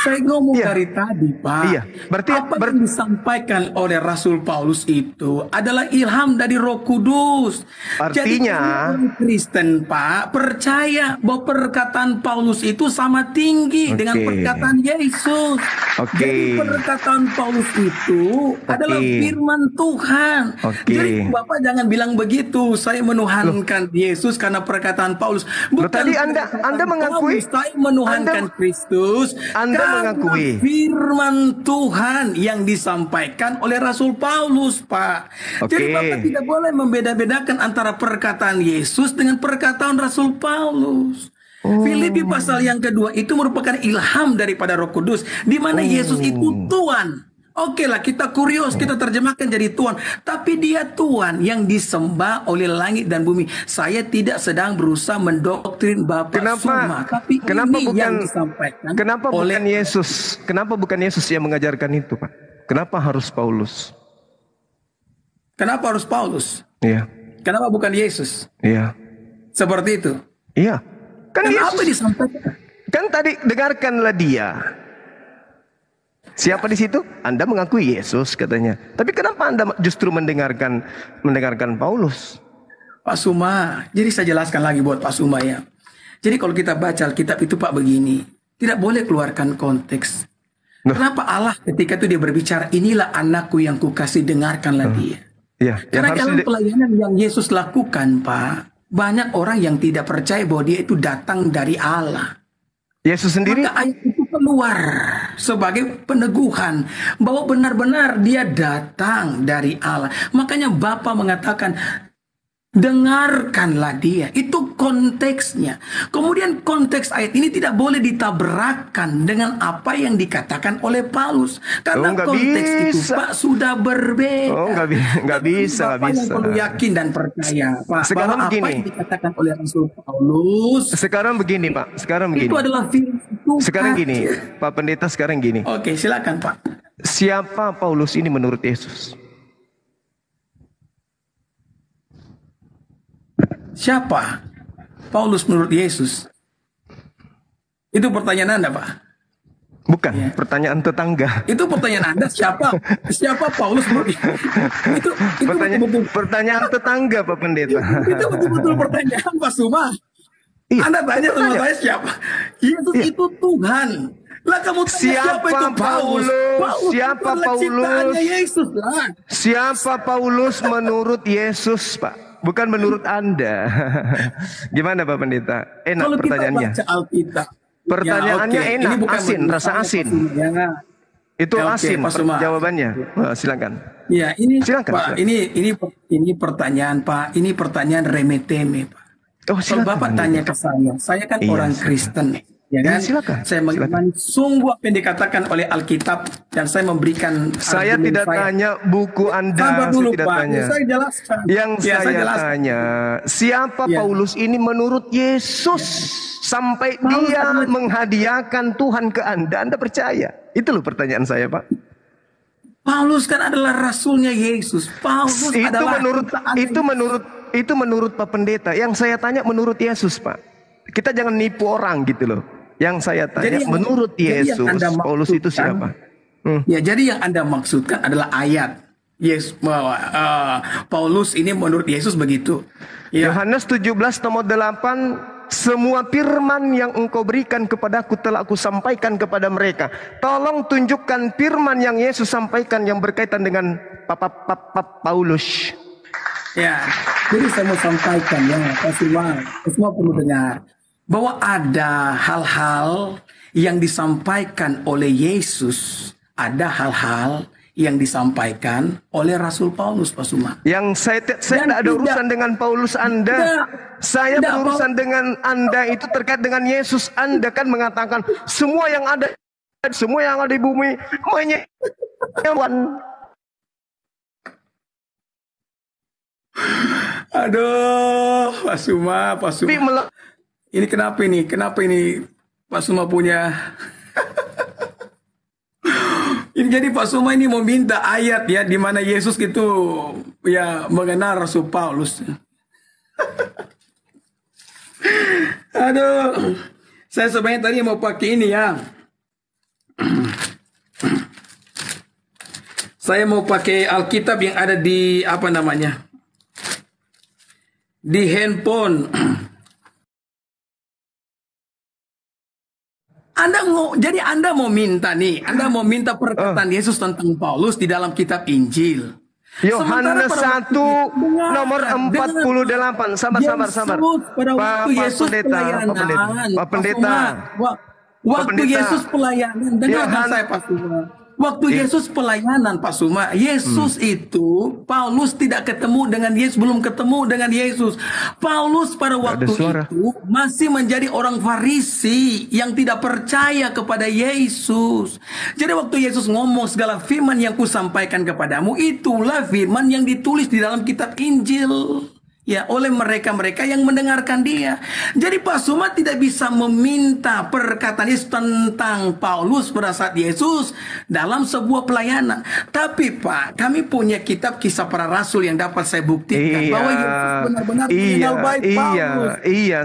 dari tadi Pak. Iya, berarti apa yang disampaikan oleh Rasul Paulus itu adalah ilham dari Roh Kudus. Artinya, jadi Kristen Pak percaya bahwa perkataan Paulus itu sama tinggi dengan perkataan Yesus. Jadi perkataan Paulus itu adalah firman Tuhan. Jadi Bapak jangan bilang begitu. Saya menuhankan Yesus karena perkataan Paulus. Bukan tadi Anda mengakui saya menuhankan Kristus. Anda mengakui firman Tuhan yang disampaikan oleh Rasul Paulus, Pak. Jadi Bapak tidak boleh membeda-bedakan antara perkataan Yesus dengan perkataan Rasul Paulus. Filipi pasal yang kedua itu merupakan ilham daripada Roh Kudus, di mana Yesus itu Tuhan. Oke lah, kita kurios, kita terjemahkan jadi Tuhan. Tapi dia Tuhan yang disembah oleh langit dan bumi. Saya tidak sedang berusaha mendoktrin Bapak Suma. Tapi ini yang disampaikan oleh Yesus? Kenapa bukan Yesus yang mengajarkan itu, Pak? Kenapa harus Paulus? Kenapa harus Paulus? Iya. Kenapa bukan Yesus? Iya. Seperti itu? Iya. Kan kenapa disampaikan? Kan tadi dengarkanlah dia. Siapa di situ? Anda mengakui Yesus katanya. Tapi kenapa Anda justru mendengarkan Paulus? Pak Suma, jadi saya jelaskan lagi buat Pak Suma ya. Jadi kalau kita baca Alkitab itu Pak begini, tidak boleh keluarkan konteks. Kenapa Allah ketika itu dia berbicara, inilah anakku yang kukasih, dengarkanlah dia. Iya, karena dalam pelayanan yang Yesus lakukan Pak, banyak orang yang tidak percaya bahwa dia itu datang dari Allah. Yesus sendiri? Maka ayat itu keluar sebagai peneguhan bahwa benar-benar dia datang dari Allah. Makanya Bapa mengatakan, dengarkanlah dia. Itu konteksnya. Kemudian konteks ayat ini tidak boleh ditabrakkan dengan apa yang dikatakan oleh Paulus. Karena konteks itu Pak sudah berbeda. Oh, nggak bisa. Bapak yang perlu yakin dan percaya Pak. Sekarang bahwa begini. apa yang dikatakan oleh Rasul Paulus. Sekarang begini Pak. Itu adalah firman Tuhan. Sekarang gini. Pak Pendeta sekarang gini. Oke, silakan Pak. Siapa Paulus ini menurut Yesus? Siapa Paulus menurut Yesus? Itu pertanyaan Anda, Pak? Bukan, pertanyaan tetangga. Itu pertanyaan Anda, siapa Paulus menurut Yesus? Itu pertanyaan tetangga, Pak Pendeta. Itu betul-betul pertanyaan, Pak Suma. Iya, Anda tanya sama saya siapa? Yesus itu Tuhan. Lah kamu tanya siapa itu Paulus? Siapa Paulus? Yesus lah. Siapa Paulus menurut Yesus, Pak? Bukan menurut Anda. Gimana Pak Pendeta? Enak kalau pertanyaannya. Kita baca Alkitab, pertanyaannya enak, ini bukan asin, rasa asin. Itu asin jawabannya. Silakan. Ya, ini silakan, Pak, silakan. Ini pertanyaan Pak, ini pertanyaan remeh-temeh Pak. Oh, silakan, kalau Bapak tanya ke saya kan orang Kristen. Ya kan? Silakan. Saya mengatakan sungguh apa yang dikatakan oleh Alkitab dan saya memberikan. Saya tidak tanya buku Anda. Dulu, saya tidak Pak. tanya. Saya jelaskan. Yang saya tanya, siapa Paulus ini menurut Yesus sampai dia menghadiahkan Tuhan ke Anda? Anda percaya? Itu loh pertanyaan saya, Pak. Paulus kan adalah rasulnya Yesus. Paulus itu menurut Pak Pendeta. Yang saya tanya menurut Yesus, Pak. Kita jangan nipu orang gitu loh. Yang saya tanya menurut Yesus, Paulus itu siapa? Ya, jadi yang Anda maksudkan adalah ayat. Yes, Paulus ini menurut Yesus begitu. Ya. Yohanes 17 nomor 8 semua firman yang engkau berikan kepadaku telah aku sampaikan kepada mereka. Tolong tunjukkan firman yang Yesus sampaikan yang berkaitan dengan Paulus. Ya, jadi saya mau sampaikan ya, Pak semua perlu dengar bahwa ada hal-hal yang disampaikan oleh Yesus, ada hal-hal yang disampaikan oleh Rasul Paulus, Pak Suma. Yang saya tidak ada urusan dengan Paulus Anda. Saya berurusan dengan Anda itu terkait dengan Yesus. Anda kan mengatakan semua yang ada di bumi menyewan. Aduh, Pak Suma. Ini kenapa ini? Kenapa ini Pak Suma punya? Ini jadi Pak Suma ini mau minta ayat ya di mana Yesus itu ya mengenal Rasul Paulus. Aduh, saya sebenarnya tadi mau pakai ini ya. Saya mau pakai Alkitab yang ada di apa namanya? Di handphone. Jadi Anda mau minta nih, Anda mau minta perkataan Yesus tentang Paulus di dalam kitab Injil. Yohanes 1 nomor 48. Sabar. Pada waktu Yesus pelayanan. Pak Pendeta. Waktu Yesus pelayanan, dengarkan saya Pak Suma. Waktu Yesus pelayanan Pak Suma, Yesus itu, Paulus tidak ketemu dengan Yesus, belum ketemu dengan Yesus. Paulus pada waktu itu masih menjadi orang Farisi yang tidak percaya kepada Yesus. Jadi waktu Yesus ngomong segala firman yang kusampaikan kepadamu, itulah firman yang ditulis di dalam kitab Injil. Ya, oleh mereka-mereka yang mendengarkan dia. Jadi Pak Suma tidak bisa meminta perkataan Yesus tentang Paulus pada saat Yesus dalam sebuah pelayanan. Tapi Pak, kami punya kitab Kisah Para Rasul yang dapat saya buktikan bahwa Yesus benar-benar mengenal baik Paulus. Iya,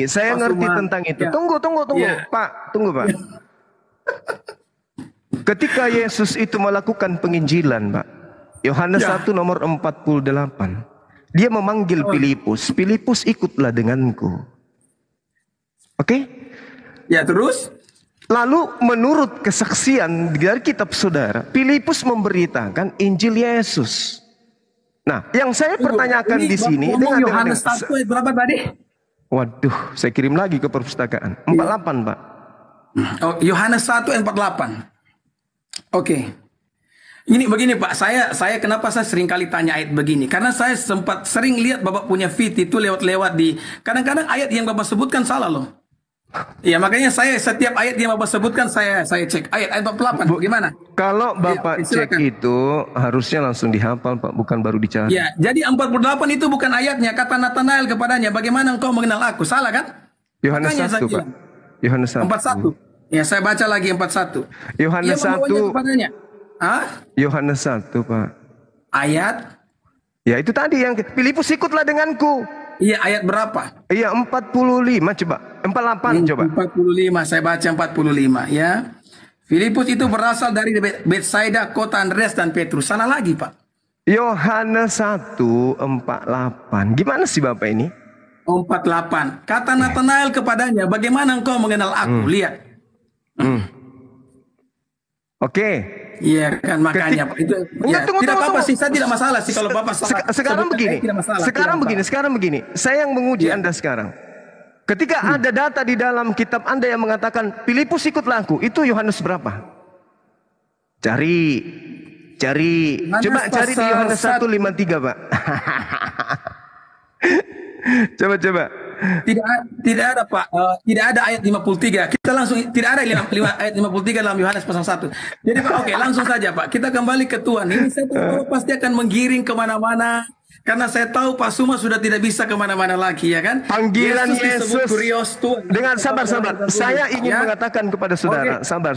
saya ngerti tentang itu. Ya. Tunggu, Ya. Pak, tunggu Pak. Ketika Yesus itu melakukan penginjilan, Pak, Yohanes 1 nomor 48. Dia memanggil Filipus. Filipus, ikutlah denganku. Oke? Ya, terus? Lalu menurut kesaksian dari kitab saudara, Filipus memberitakan Injil Yesus. Nah, yang saya pertanyakan di sini dengan Yohanes 1 ayat berapa tadi? Waduh, saya kirim lagi ke perpustakaan. 48, Pak. Oh, Yohanes 1 ayat 48. Oke. Ini begini Pak, saya kenapa saya sering kali tanya ayat begini? Karena saya sempat sering lihat Bapak punya feed itu lewat-lewat di, kadang-kadang ayat yang Bapak sebutkan salah loh. Ya makanya saya setiap ayat yang Bapak sebutkan saya cek ayat 48 bagaimana? Kalau Bapak cek itu harusnya langsung dihafal Pak, bukan baru dicari. Ya, jadi 48 itu bukan ayatnya, kata Nathanael kepadanya, bagaimana engkau mengenal aku? Salah kan? Yohanes 1 Pak. Yohanes 1. 41. Ya, saya baca lagi 41. Yohanes 1 kepadanya. Yohanes 1 Pak. Ayat? Ya itu tadi yang Filipus, ikutlah denganku. Iya, ayat berapa? Iya 45 coba. 48 coba. 45, saya baca 45 ya. Filipus itu berasal dari Betsaida, kota Andreas dan Petrus. Sana lagi Pak. Yohanes 1:48. Gimana sih Bapak ini? 48. Kata Nathanael kepadanya, bagaimana engkau mengenal aku? Lihat. Oke. Iya kan makanya itu ya, tidak apa-apa sih, saya tidak masalah sih kalau Bapak salah. Sekarang begini. Saya yang menguji Anda sekarang. Ketika ada data di dalam kitab Anda yang mengatakan Filipus ikutlah aku, itu Yohanes berapa? Cari. Coba cari di Yohanes 1:53, Pak. Coba. Tidak ada Pak, tidak ada ayat 53. Kita langsung tidak ada ayat 53 dalam Yohanes pasal 1. Jadi Pak, oke, langsung saja Pak. Kita kembali ke Tuhan. Ini saya tahu pasti akan menggiring kemana-mana. Karena saya tahu Pak Suma sudah tidak bisa kemana-mana lagi ya kan. Panggilan Yesus kurios Tuhan. Dengan sabar. Saya ingin mengatakan kepada saudara, sabar.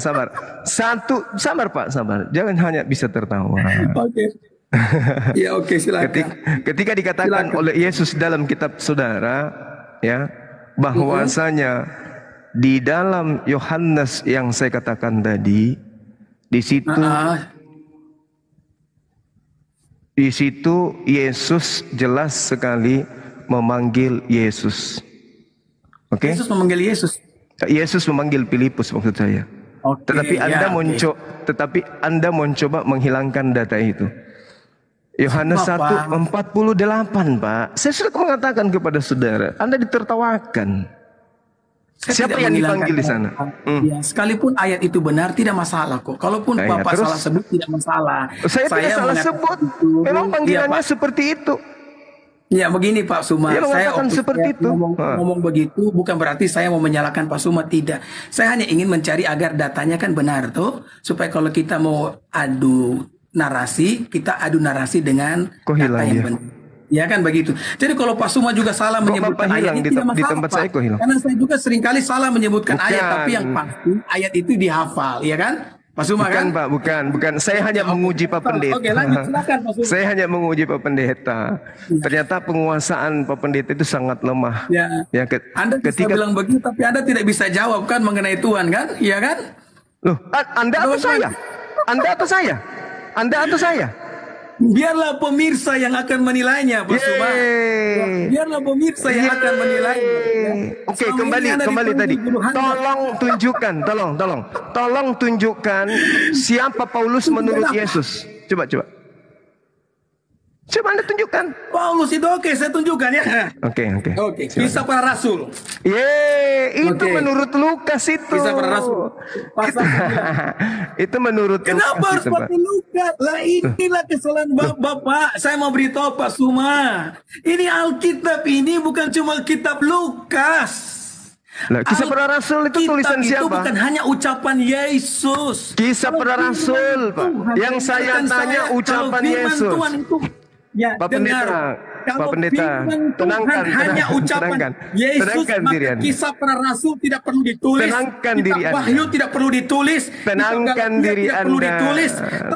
Sabar Pak. Jangan hanya bisa tertawa. Oke. Ya oke, silakan. Ketika dikatakan oleh Yesus dalam kitab saudara, ya, bahwasanya di dalam Yohanes yang saya katakan tadi, di situ Yesus jelas sekali memanggil Yesus. Oke? Yesus memanggil Yesus. Yesus memanggil Filipus maksud saya. Oke, Tetapi Anda ya, Anda mencoba menghilangkan data itu. Yohanes 1:48, Pak. Saya sudah mengatakan kepada saudara, Anda ditertawakan. Siapa yang dipanggil di sana? Ya, sekalipun ayat itu benar tidak masalah kok. Kalaupun Bapak salah sebut tidak masalah. Saya tidak salah sebut. Memang panggilannya seperti itu. Ya begini Pak Suma, saya seperti itu. Ngomong begitu bukan berarti saya mau menyalahkan Pak Suma, tidak. Saya hanya ingin mencari agar datanya kan benar tuh, supaya kalau kita mau adu narasi, kita adu narasi dengan data yang benar. Ya kan begitu. Jadi kalau Pak Suma juga salah menyebutkan ayat ini tidak masalah, di tempat saya kok hilang. Karena saya juga seringkali salah menyebutkan ayat, tapi yang pasti ayat itu dihafal, ya kan? Pak Suma bukan, kan? Pak, bukan. Saya hanya menguji Pak Pendeta. Oke, lanjut, silakan Pak Suma. Saya hanya menguji Pak Pendeta. Ternyata penguasaan Pak Pendeta itu sangat lemah. Ya. Anda ketika bilang begitu, tapi Anda tidak bisa jawab kan mengenai Tuhan kan? Iya kan? Loh, Anda atau saya? Anda atau saya? Anda atau saya? Biarlah pemirsa yang akan menilainya, Pak Suma. Biarlah pemirsa yang akan menilainya. Oke, kembali tadi. Tolong tunjukkan siapa Paulus menurut Yesus. Coba. Coba Anda tunjukkan. Paulus itu oke, saya tunjukkan ya. Oke. Kisah para Rasul. Itu menurut Lukas itu. Kisah para Rasul. Itu menurut Kenapa harus pakai Lukas? Lah inilah kesalahan Bapak. Saya mau beritahu Pak Suma. Ini Alkitab ini bukan cuma kitab Lukas. Lah, Kisah para Rasul itu tulisan siapa? Itu bukan hanya ucapan Yesus. Kisah para Rasul, Pak. Yang saya tanya ucapan Yesus. Tuhan itu, ya, Pak Pendeta, tenangkan, hanya ucapan Yesus, maka Kisah para Rasul tidak perlu ditulis. Tenangkan diri Anda. Wahyu tidak perlu ditulis. Tenangkan diri Anda.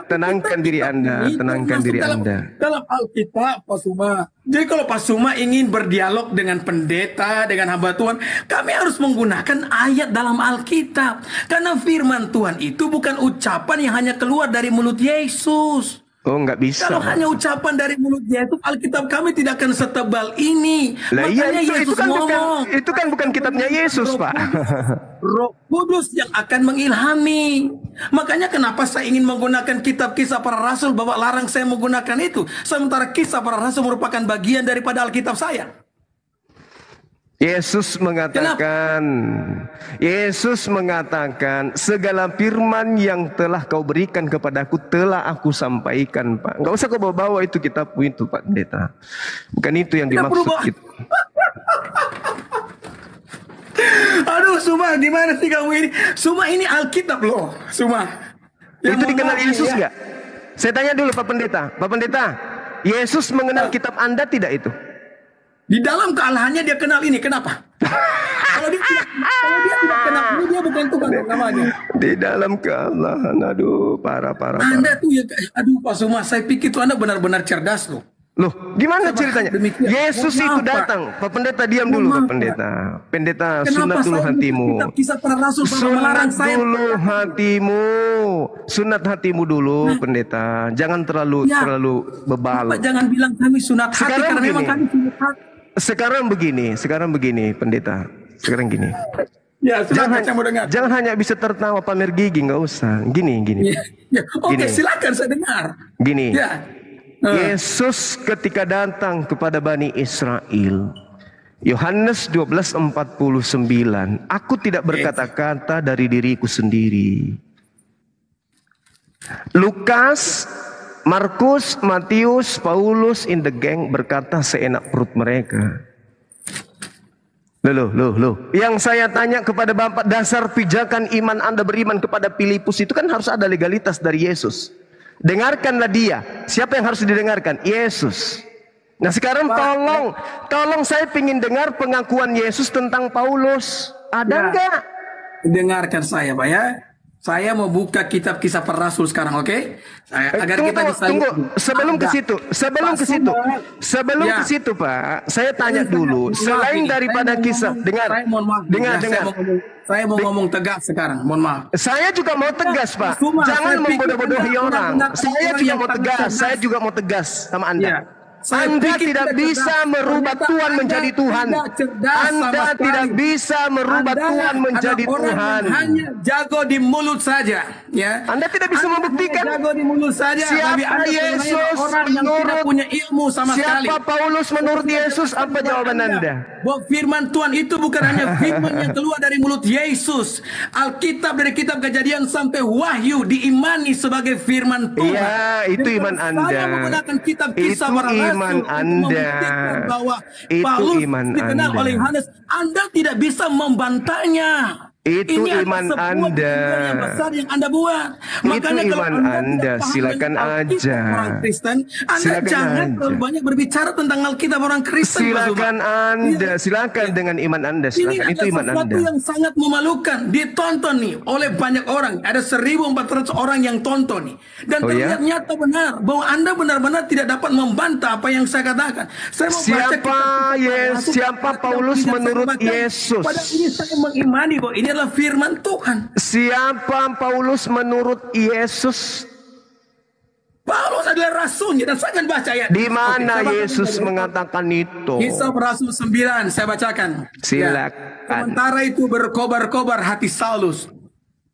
Tenangkan diri Anda. Tenangkan diri Anda. Dalam Alkitab, Pak Suma. Jadi kalau Pak Suma ingin berdialog dengan pendeta, dengan hamba Tuhan, kami harus menggunakan ayat dalam Alkitab. Karena firman Tuhan itu bukan ucapan yang hanya keluar dari mulut Yesus. Oh, nggak bisa. Kalau hanya ucapan dari mulut Yesus, Alkitab kami tidak akan setebal ini. Lah iya, itu kan bukan kitabnya Yesus, Pak. Roh Kudus yang akan mengilhami. Makanya kenapa saya ingin menggunakan kitab Kisah para Rasul, Bapak larang saya menggunakan itu. Sementara Kisah para Rasul merupakan bagian daripada Alkitab saya. Yesus mengatakan segala firman yang telah kau berikan kepadaku telah aku sampaikan, Pak. Enggak usah kau bawa itu kitabmu itu, Pak Pendeta. Bukan itu yang dimaksud kita. Aduh, Suma, gimana sih kamu ini? Suma, ini Alkitab loh, Suma. Itu dikenal Yesus nggak? Saya tanya dulu Pak Pendeta, Yesus mengenal kitab Anda tidak itu? Di dalam kealahannya dia kenal ini, kenapa? Kalau dia tidak kenal ini, dia bukan Tuhan namanya. Di dalam kealahan, aduh, parah. Anda tuh ya, aduh Pak Suma, saya pikir tuh Anda benar-benar cerdas loh. Loh, gimana ceritanya? Yesus itu datang. Pak Pendeta, diam dulu, Pak Pendeta. Pendeta, sunat dulu hatimu. Sunat hatimu dulu, Pendeta. Jangan terlalu bebal. Jangan bilang kami sunat hati, karena memang kami sunat hati. Sekarang begini, Pendeta. Sekarang gini. Ya, jangan hanya bisa tertawa pamer gigi, nggak usah. Gini. Ya, oke, silakan saya dengar. Gini. Ya. Yesus ketika datang kepada Bani Israel, Yohanes 12:49, aku tidak berkata-kata dari diriku sendiri. Lukas, Markus, Matius, Paulus in the gang berkata seenak perut mereka. Loh. Yang saya tanya kepada Bapak, dasar pijakan iman Anda beriman kepada Filipus itu kan harus ada legalitas dari Yesus. Dengarkanlah dia. Siapa yang harus didengarkan? Yesus. Nah sekarang tolong saya ingin dengar pengakuan Yesus tentang Paulus. Ada enggak? Dengarkan saya, Pak ya. Saya mau buka kitab Kisah para Rasul sekarang, oke? Tunggu. Sebelum ke situ, Pak. Saya tanya dulu. Selain daripada kisah, dengar. Saya mau ngomong tegas sekarang. Mohon maaf. Saya juga mau tegas, Pak. Jangan membodoh-bodohi orang. Saya juga mau tegas sama Anda. Anda tidak bisa merubah Tuhan menjadi Tuhan. Anda tidak bisa merubah Tuhan menjadi Tuhan. Hanya jago di mulut saja, ya. Anda tidak bisa membuktikan jago di mulut saja. siapa Yesus orang yang tidak punya ilmu sama sekali. Siapa Paulus menurut Yesus? Apa jawaban Anda? Bahwa firman Tuhan itu bukan hanya firman yang keluar dari mulut Yesus. Alkitab dari kitab Kejadian sampai Wahyu diimani sebagai firman Tuhan. Iya, itu iman Anda. Saya menggunakan kitab Kisah Para Rasul iman Anda. bahwa Itu Paulus iman dikenal Anda. oleh Yohanes. Anda tidak bisa membantahnya. Itu Ini iman sebuah Anda. tujuan yang besar yang Anda buat. Makanya Itu kalau iman Anda Anda. tidak paham Silakan dengan Alkitab aja. orang Kristen, Anda Silakan jangan aja. terlalu banyak berbicara tentang Alkitab orang Kristen. Pak Silakan Zuma. Anda, silakan dengan iman Anda, Ini silakan. ada Itu iman sesuatu Anda. yang sangat memalukan. Ditonton nih oleh banyak orang. Ada 1.400 orang yang tonton nih. Dan Oh, ya? terlihat nyata benar bahwa Anda benar-benar tidak dapat membantah apa yang saya katakan. Saya mau baca Siapa Paulus menurut Yesus? Padahal ini saya mengimani bahwa ini adalah firman Tuhan. Siapa Paulus menurut Yesus? Paulus adalah rasulnya dan saya akan baca ya. Di mana Oke, saya Yesus bacakan. mengatakan itu? Kisah Rasul 9 saya bacakan. Silakan. Ya. Sementara itu berkobar-kobar hati Saulus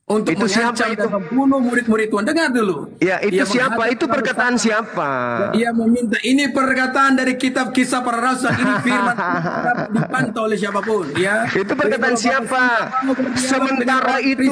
untuk Itu siapa mengancam itu? dan membunuh murid-murid Tuhan. Dengar dulu. Ya, itu Ia siapa? menghadap Itu kepada perkataan Saulus. siapa? Ia meminta, ini perkataan dari kitab Kisah Para Rasul, ini firman tidak dipantau oleh siapapun, ya. Itu perkataan siapa? Sementara itu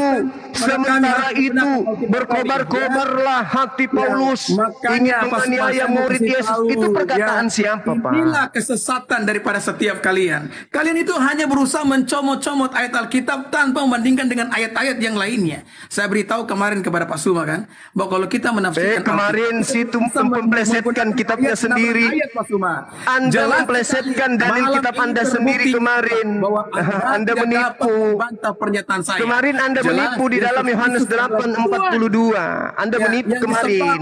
berkobar-kobarlah hati Paulus ingin menganiaya murid Yesus. Itu perkataan siapa, Pak? Inilah kesesatan daripada setiap kalian. Kalian itu hanya berusaha mencomot-comot ayat Alkitab tanpa membandingkan dengan ayat-ayat yang lainnya. Saya beritahu kemarin kepada Pak Suma kan, bahwa kalau kita menafsirkan kemarin situ memplesetkan kitabnya sendiri. Anda memplesetkan dalil kitab Anda sendiri kemarin. Bahwa Anda menipu. Pernyataan saya. Kemarin Anda menipu di dalam Yohanes 8:42. Anda menipu kemarin.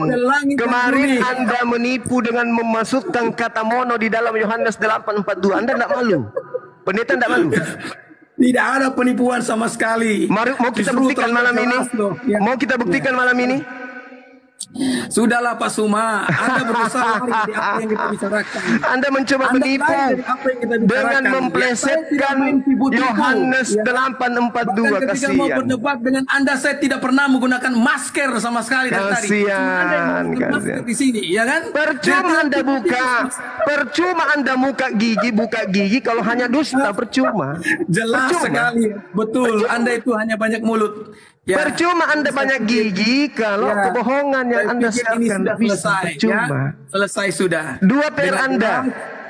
Kemarin Anda menipu dengan memasukkan kata mono di dalam Yohanes 8:42. Anda tidak malu? Pendeta tidak malu? Tidak ada penipuan sama sekali. Mari, mau kita buktikan malam ini? Mau kita buktikan malam ini? Sudahlah Pak Suma, Anda berusaha lari dari apa yang kita bicarakan. Anda mencoba menipu dengan memplesetkan Yohanes 8:42. Ketika mau Kasihan. berdebat dengan Anda, saya tidak pernah menggunakan masker sama sekali dari tadi. Kasihan, Masker di sini, ya kan? Percuma Anda buka gigi kalau hanya dusta, percuma. Jelas Percuma. sekali, betul. Anda itu hanya banyak mulut. Ya. Percuma Anda banyak gigi kalau Ya. kebohongan yang Saya Anda pikir ini siapkan sudah bisa. selesai, Percuma. ya. Selesai sudah. Dua PR Dengan Anda.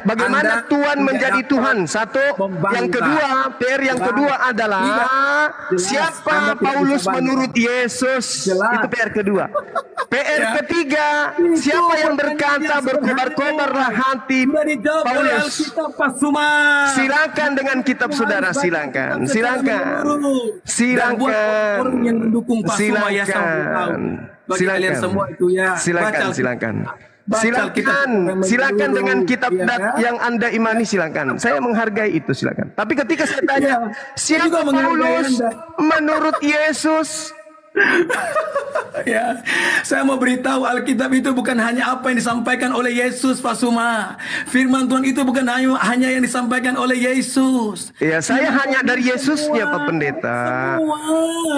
Bagaimana Anda Tuhan tidak menjadi dapat Tuhan? Satu. membantah. Yang kedua, PR yang kedua adalah Jelas. siapa Anda tidak Paulus bisa bantah. menurut Yesus? Jelas. Itu PR kedua. PR Ya. ketiga, Itu siapa yang pertanyaan berkata yang berkobar-kobarlah hati Sudah dijawab oleh Paulus? Alkitab Pak Suma. Silakan dengan kitab saudara, silakan. Silakan. Orang yang mendukung Pak Suma ya saya tahu. Silakan. Bagi kalian semua itu ya. Silakan, baca silakan. Baca Alkitab. Silakan dengan kitab Ya, kan? yang Anda imani, silakan. Saya menghargai itu, silakan. Tapi ketika saya tanya, Ya, saya juga siapa menghargai Paulus Anda. menurut Yesus? Ya, saya mau beritahu Alkitab itu bukan hanya apa yang disampaikan oleh Yesus, Pak Suma. Firman Tuhan itu bukan hanya yang disampaikan oleh Yesus. Ya, saya hanya dari Yesusnya, Pak Pendeta.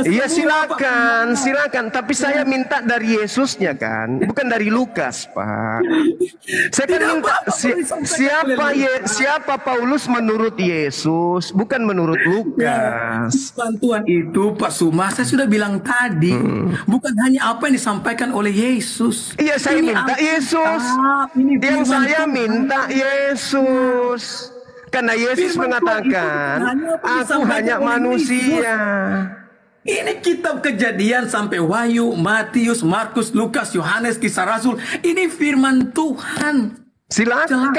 Iya, silakan. Tapi saya minta dari Yesusnya kan, bukan dari Lukas, Pak. Saya kan Tidak minta apa-apa kalau disampaikan oleh Lukas. siapa Paulus menurut Yesus, bukan menurut Lukas. Bantuan itu Pak Suma, saya sudah bilang tadi, bukan hanya apa yang disampaikan oleh Yesus. Iya, saya Ini minta Alkitab, Yesus. ini Yang firman saya Tuhan. minta Yesus. Karena Yesus Firman Tuhan mengatakan, itu hanya apa yang aku disampaikan hanya oleh manusia. Ini kitab Kejadian sampai Wahyu, Matius, Markus, Lukas, Yohanes, Kisah Rasul. Ini firman Tuhan. Silakan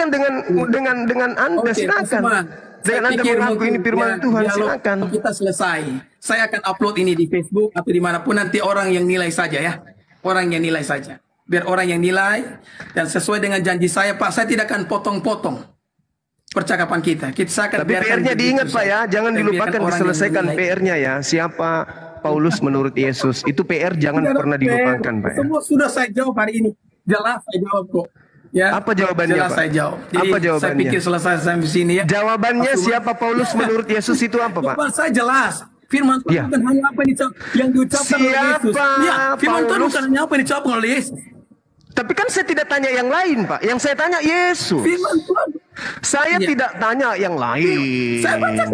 dengan Anda, Oke, silakan. Pak Suma. Dengan Saya Anda pikir mengaku mungkin, ini firman ya, Tuhan, dialog silakan. Kita selesai. Saya akan upload ini di Facebook atau dimanapun, nanti orang yang nilai saja ya. Orang yang nilai saja. Biar orang yang nilai, dan sesuai dengan janji saya, Pak, saya tidak akan potong-potong percakapan kita. Saya akan Tapi biarkan PR-nya begitu diingat, Pak saja. ya. Jangan Dan dilupakan biarkan orang yang diselesaikan menilai. PR-nya ya. Siapa Paulus menurut Yesus. Itu PR jangan Tidak ada pernah PR. dilupakan, Pak ya. Semua sudah saya jawab hari ini. Jelas saya jawab kok. Ya, Apa jawabannya, jelas Pak? saya jawab. Jadi Apa saya jawabannya? pikir selesai sampai sini ya. Jawabannya siapa Paulus menurut Yesus itu apa, Pak? Jawaban saya jelas. Firman Tuhan Ya. bukan hanya apa yang diucapkan oleh Yesus. Siapa Ya, firman Tuhan Paulus? bukan hanya apa yang diucapkan oleh Yesus. Tapi kan saya tidak tanya yang lain, Pak. Yang saya tanya Yesus. Firman Tuhan. Saya Ya. tidak tanya yang lain. Saya baca.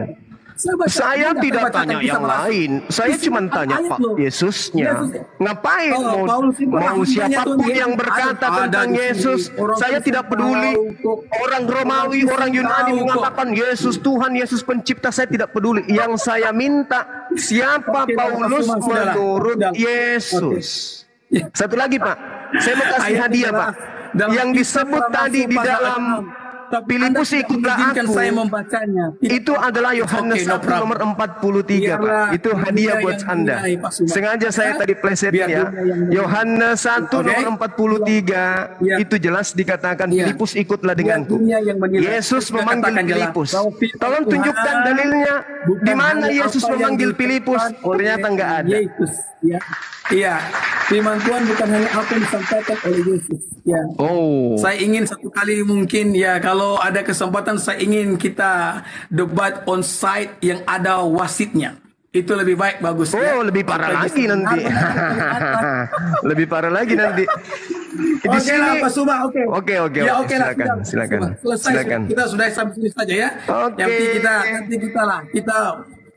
Saya tidak bacakan tanya bisa yang masuk. lain. Saya Di cuma sini tanya ayat Pak loh. Yesusnya. Yesus. Ngapain Paulus itu mau hambanya siapapun Tuhan yang Yesus. berkata Ada tentang di sini. Yesus. Orang Saya Kristen tidak peduli. tahu kok. Orang Romawi, Orang orang Kristen Yunani tahu mengatakan Yesus Tuhan, Yesus pencipta. Saya tidak peduli. Yang saya minta siapa Oke, Paulus Pak, sudahlah. menurut Sudah. Yesus. Ya. Satu lagi, Pak. Saya mau kasih Ayat hadiah, jelas. Pak. Dalam Yang kisah disebut para tadi rasul di pasal dalam 6. Tapi Filipus Anda ikutlah mengizinkan aku. saya membacanya. Tidak Itu adalah Yohanes Oke, no 1 problem. nomor 43, Pak. Biarlah Itu hadiah dunia buat yang Anda. menilai, Pak Suma. Sengaja saya tadi Biar plesetnya. dunia yang menilai. Yohanes 1 Oke. nomor 43 Ya. itu jelas dikatakan Ya. Filipus ikutlah denganku. dunia yang menilai. Yesus Sudah memanggil katakan jelas Filipus. bahwa firman Tolong Tuhan tunjukkan dalilnya. bukan Di mana hanya Yesus apa yang memanggil dikatakan Filipus? oleh Ternyata nggak ada. Yesus, ya. Iya, firman Tuhan bukan hanya apa yang disampaikan oleh Yesus. Ya. Oh. Saya ingin satu kali mungkin ya kalau ada kesempatan saya ingin kita debat on site yang ada wasitnya. Itu lebih baik bagus ya. Oh, lebih parah Supaya lagi bisa nanti. benar-benar Lebih parah lagi nanti. Di Oke sini. lah Pak Suma, oke. Oke. Ya oke lah, Silakan, sudah, silakan. Pak Suma. Selesai, Silakan. kita sudah sampai sini saja ya. Oke. Nanti kita lah, kita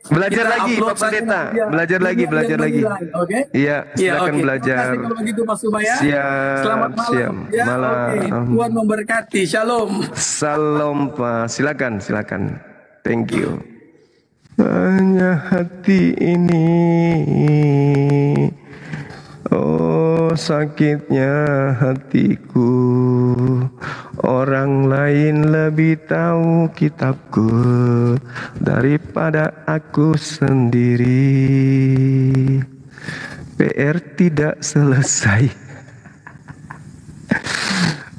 Belajar kita lagi, upload Pak saja Pendeta. nanti ya. Belajar lagi, Yang belajar lagi. menilai, Oke? Iya, silakan oke. belajar. Terima kasih kalau begitu Pak Suma ya. Siap, Selamat malam. siap. Ya, Malam. oke. Tuhan memberkati. Shalom. Salam, Pak. Silakan. Thank you. Hanya hati ini, oh sakitnya hatiku. Orang lain lebih tahu kitabku daripada aku sendiri. PR tidak selesai.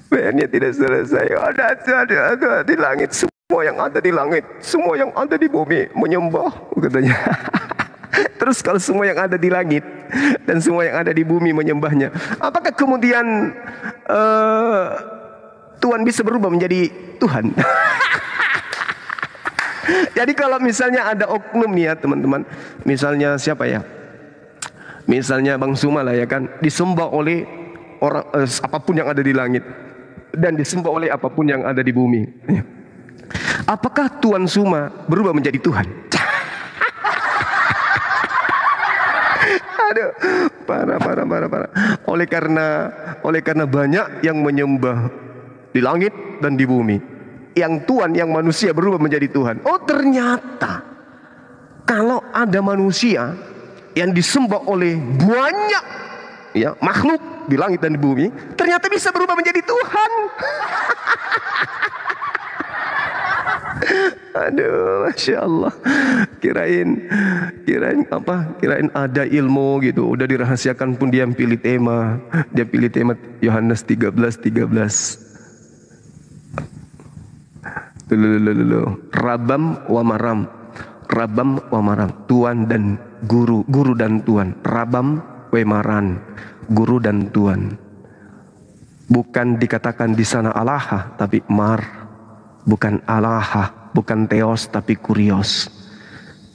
PR-nya tidak selesai. Ada di langit. Semua yang ada di langit, semua yang ada di bumi menyembah, katanya. Terus kalau semua yang ada di langit dan semua yang ada di bumi menyembahnya, apakah kemudian Tuhan bisa berubah menjadi Tuhan? Jadi kalau misalnya ada oknum nih ya teman-teman, misalnya siapa ya? Misalnya Bang Suma lah ya kan, disembah oleh orang apapun yang ada di langit dan disembah oleh apapun yang ada di bumi. Apakah Tuan Suma berubah menjadi Tuhan? Aduh, parah. Oleh karena banyak yang menyembah di langit dan di bumi, yang Tuhan, yang manusia berubah menjadi Tuhan. Oh ternyata kalau ada manusia yang disembah oleh banyak ya makhluk di langit dan di bumi, ternyata bisa berubah menjadi Tuhan. Aduh, Masya Allah. Kirain ada ilmu gitu. Udah dirahasiakan pun dia pilih tema. Dia pilih tema Yohanes 13. Rabam wa maram. Tuan dan guru dan tuan. Rabam wa maran. Guru dan tuan. Bukan dikatakan di sana Allah, tapi mar. Bukan Allah, bukan Theos, tapi Kurios.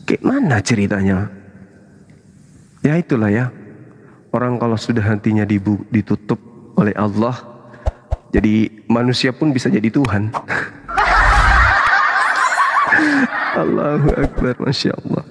Kayak mana ceritanya? Ya itulah ya. Orang kalau sudah hatinya ditutup oleh Allah, jadi manusia pun bisa jadi Tuhan. Allahu Akbar, Masya Allah.